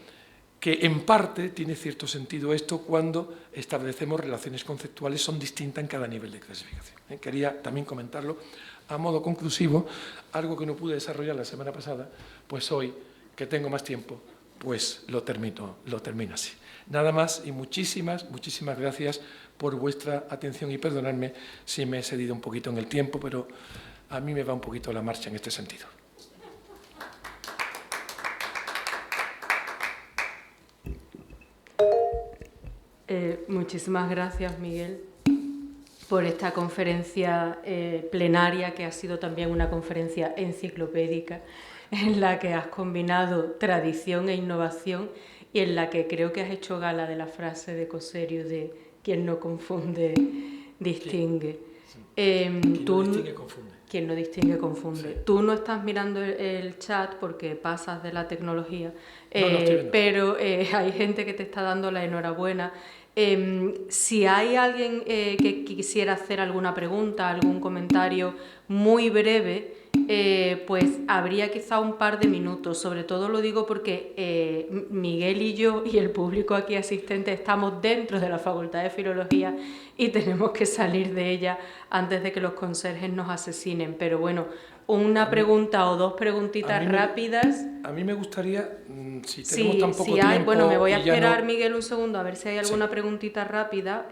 que en parte tiene cierto sentido esto cuando establecemos relaciones conceptuales, son distintas en cada nivel de clasificación. Quería también comentarlo a modo conclusivo, algo que no pude desarrollar la semana pasada, pues hoy, que tengo más tiempo, pues lo termino así. Nada más y muchísimas gracias por vuestra atención y perdonadme si me he cedido un poquito en el tiempo, pero a mí me va un poquito la marcha en este sentido. Muchísimas gracias, Miguel, por esta conferencia plenaria, que ha sido también una conferencia enciclopédica, en la que has combinado tradición e innovación y en la que creo que has hecho gala de la frase de Coserio de quien no confunde, distingue. Quien no distingue, confunde. Quien no distingue, confunde. Sí. Tú no estás mirando el chat porque pasas de la tecnología, pero hay gente que te está dando la enhorabuena. Si hay alguien que quisiera hacer alguna pregunta, algún comentario muy breve, pues habría quizá un par de minutos. Sobre todo lo digo porque Miguel y yo y el público aquí asistente estamos dentro de la Facultad de Filología y tenemos que salir de ella antes de que los conserjes nos asesinen. Pero bueno, una pregunta o dos preguntitas rápidas. A mí me gustaría, si tenemos tan poco tiempo... Bueno, me voy a esperar, Miguel, un segundo, a ver si hay alguna preguntita rápida.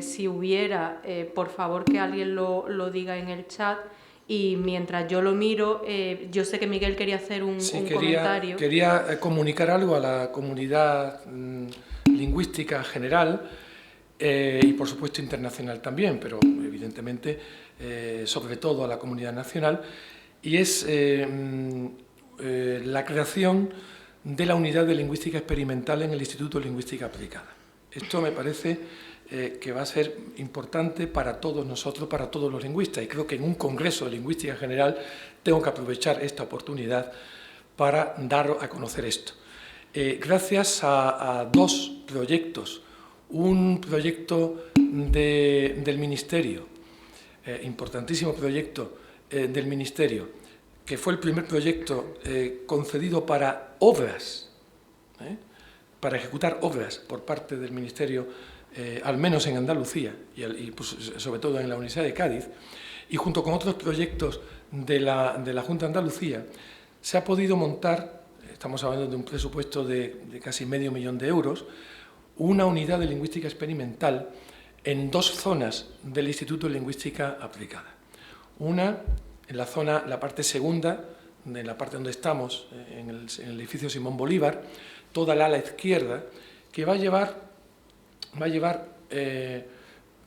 Si hubiera, por favor, que alguien lo diga en el chat. Y mientras yo lo miro, yo sé que Miguel quería hacer un comentario. Quería comunicar algo a la comunidad lingüística general y, por supuesto, internacional también, pero evidentemente, sobre todo a la comunidad nacional, y es la creación de la unidad de lingüística experimental en el Instituto de Lingüística Aplicada. Esto me parece que va a ser importante para todos nosotros, para todos los lingüistas, y creo que en un congreso de lingüística general tengo que aprovechar esta oportunidad para dar a conocer esto. Gracias a dos proyectos, un proyecto del Ministerio, importantísimo proyecto del Ministerio, que fue el primer proyecto concedido para obras, para ejecutar obras por parte del Ministerio, al menos en Andalucía y pues, sobre todo en la Universidad de Cádiz, y junto con otros proyectos de la Junta de Andalucía, se ha podido montar, estamos hablando de un presupuesto de casi $500.000 de euros, una unidad de lingüística experimental en dos zonas del Instituto de Lingüística Aplicada. Una en la parte segunda, en la parte donde estamos, en el edificio Simón Bolívar, toda la ala izquierda, que va a llevar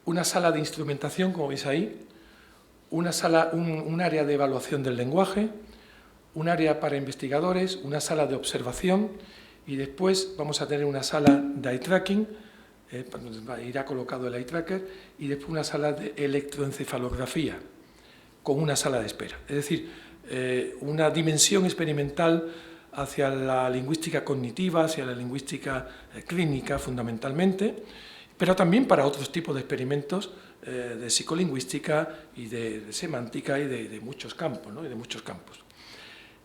una sala de instrumentación, como veis ahí, un área de evaluación del lenguaje, un área para investigadores, una sala de observación y después vamos a tener una sala de eye tracking, irá colocado el eye tracker, y después una sala de electroencefalografía con una sala de espera. Es decir, una dimensión experimental hacia la lingüística cognitiva, hacia la lingüística clínica fundamentalmente, pero también para otros tipos de experimentos de psicolingüística y de semántica y de muchos campos, ¿no? Y de muchos campos.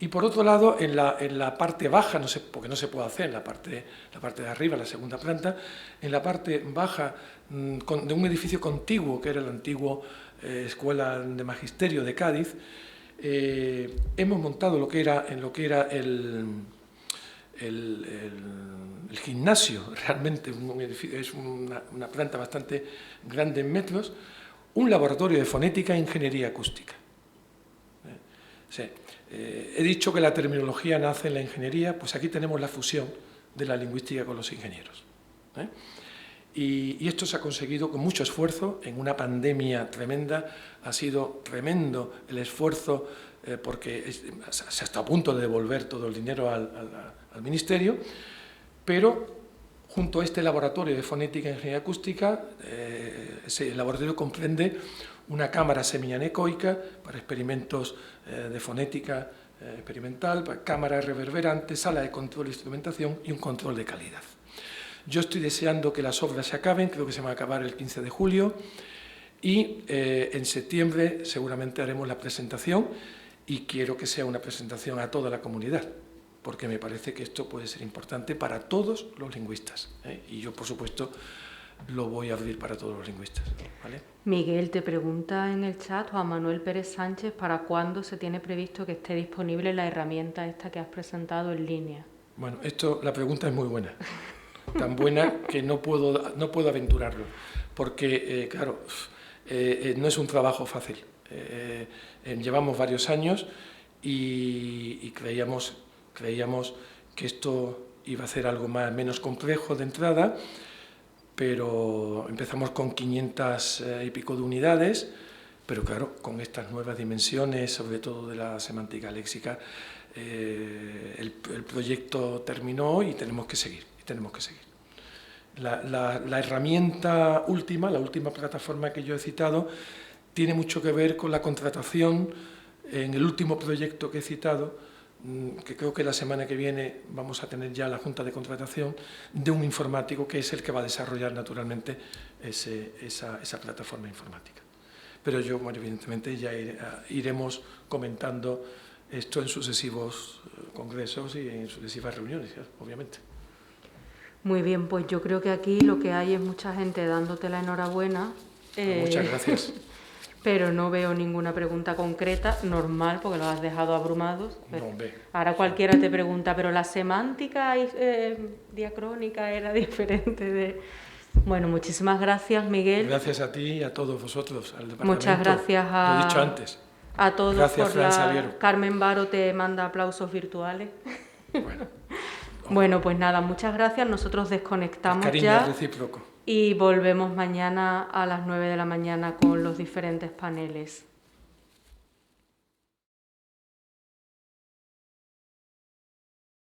Y por otro lado, en la parte baja, no sé, porque no se puede hacer en la parte de arriba, la segunda planta, en la parte baja de un edificio contiguo, que era la antigua Escuela de Magisterio de Cádiz, hemos montado lo que era el gimnasio, realmente es una planta bastante grande en metros, un laboratorio de fonética e ingeniería acústica. Sí. He dicho que la terminología nace en la ingeniería, pues aquí tenemos la fusión de la lingüística con los ingenieros. Y esto se ha conseguido con mucho esfuerzo, en una pandemia tremenda, ha sido tremendo el esfuerzo porque se está a punto de devolver todo el dinero al Ministerio, pero junto a este laboratorio de fonética e ingeniería acústica, ese laboratorio comprende una cámara semianecoica para experimentos de fonética experimental, para cámara reverberante, sala de control de instrumentación y un control de calidad. Yo estoy deseando que las obras se acaben, creo que se van a acabar el 15 de julio y en septiembre seguramente haremos la presentación y quiero que sea una presentación a toda la comunidad, porque me parece que esto puede ser importante para todos los lingüistas, y yo, por supuesto, lo voy a abrir para todos los lingüistas, ¿vale? Miguel, te pregunta en el chat Juan Manuel Pérez Sánchez, ¿para cuándo se tiene previsto que esté disponible la herramienta esta que has presentado en línea? Bueno, la pregunta es muy buena, tan buena que no puedo aventurarlo, porque, claro, no es un trabajo fácil. Llevamos varios años y creíamos que esto iba a ser algo menos complejo de entrada, pero empezamos con 500 y pico de unidades, pero claro, con estas nuevas dimensiones, sobre todo de la semántica léxica, el proyecto terminó y tenemos que seguir. La herramienta última, la última plataforma que yo he citado, tiene mucho que ver con la contratación. En el último proyecto que he citado, que creo que la semana que viene vamos a tener ya la junta de contratación, de un informático que es el que va a desarrollar naturalmente esa plataforma informática. Pero yo, bueno, evidentemente, ya iremos comentando esto en sucesivos congresos y en sucesivas reuniones, obviamente. Muy bien, pues yo creo que aquí lo que hay es mucha gente dándote la enhorabuena. Muchas gracias. Pero no veo ninguna pregunta concreta, normal, porque los has dejado abrumados. No, ahora cualquiera te pregunta, pero la semántica diacrónica era diferente de... Bueno, muchísimas gracias, Miguel. Gracias a ti y a todos vosotros, al departamento. Muchas gracias Lo he dicho antes. A todos. Gracias, Fran Saviero. Carmen Baro te manda aplausos virtuales. Bueno. Bueno, pues nada, muchas gracias. Nosotros desconectamos cariño ya. Recíproco. Y volvemos mañana a las 9 de la mañana con los diferentes paneles.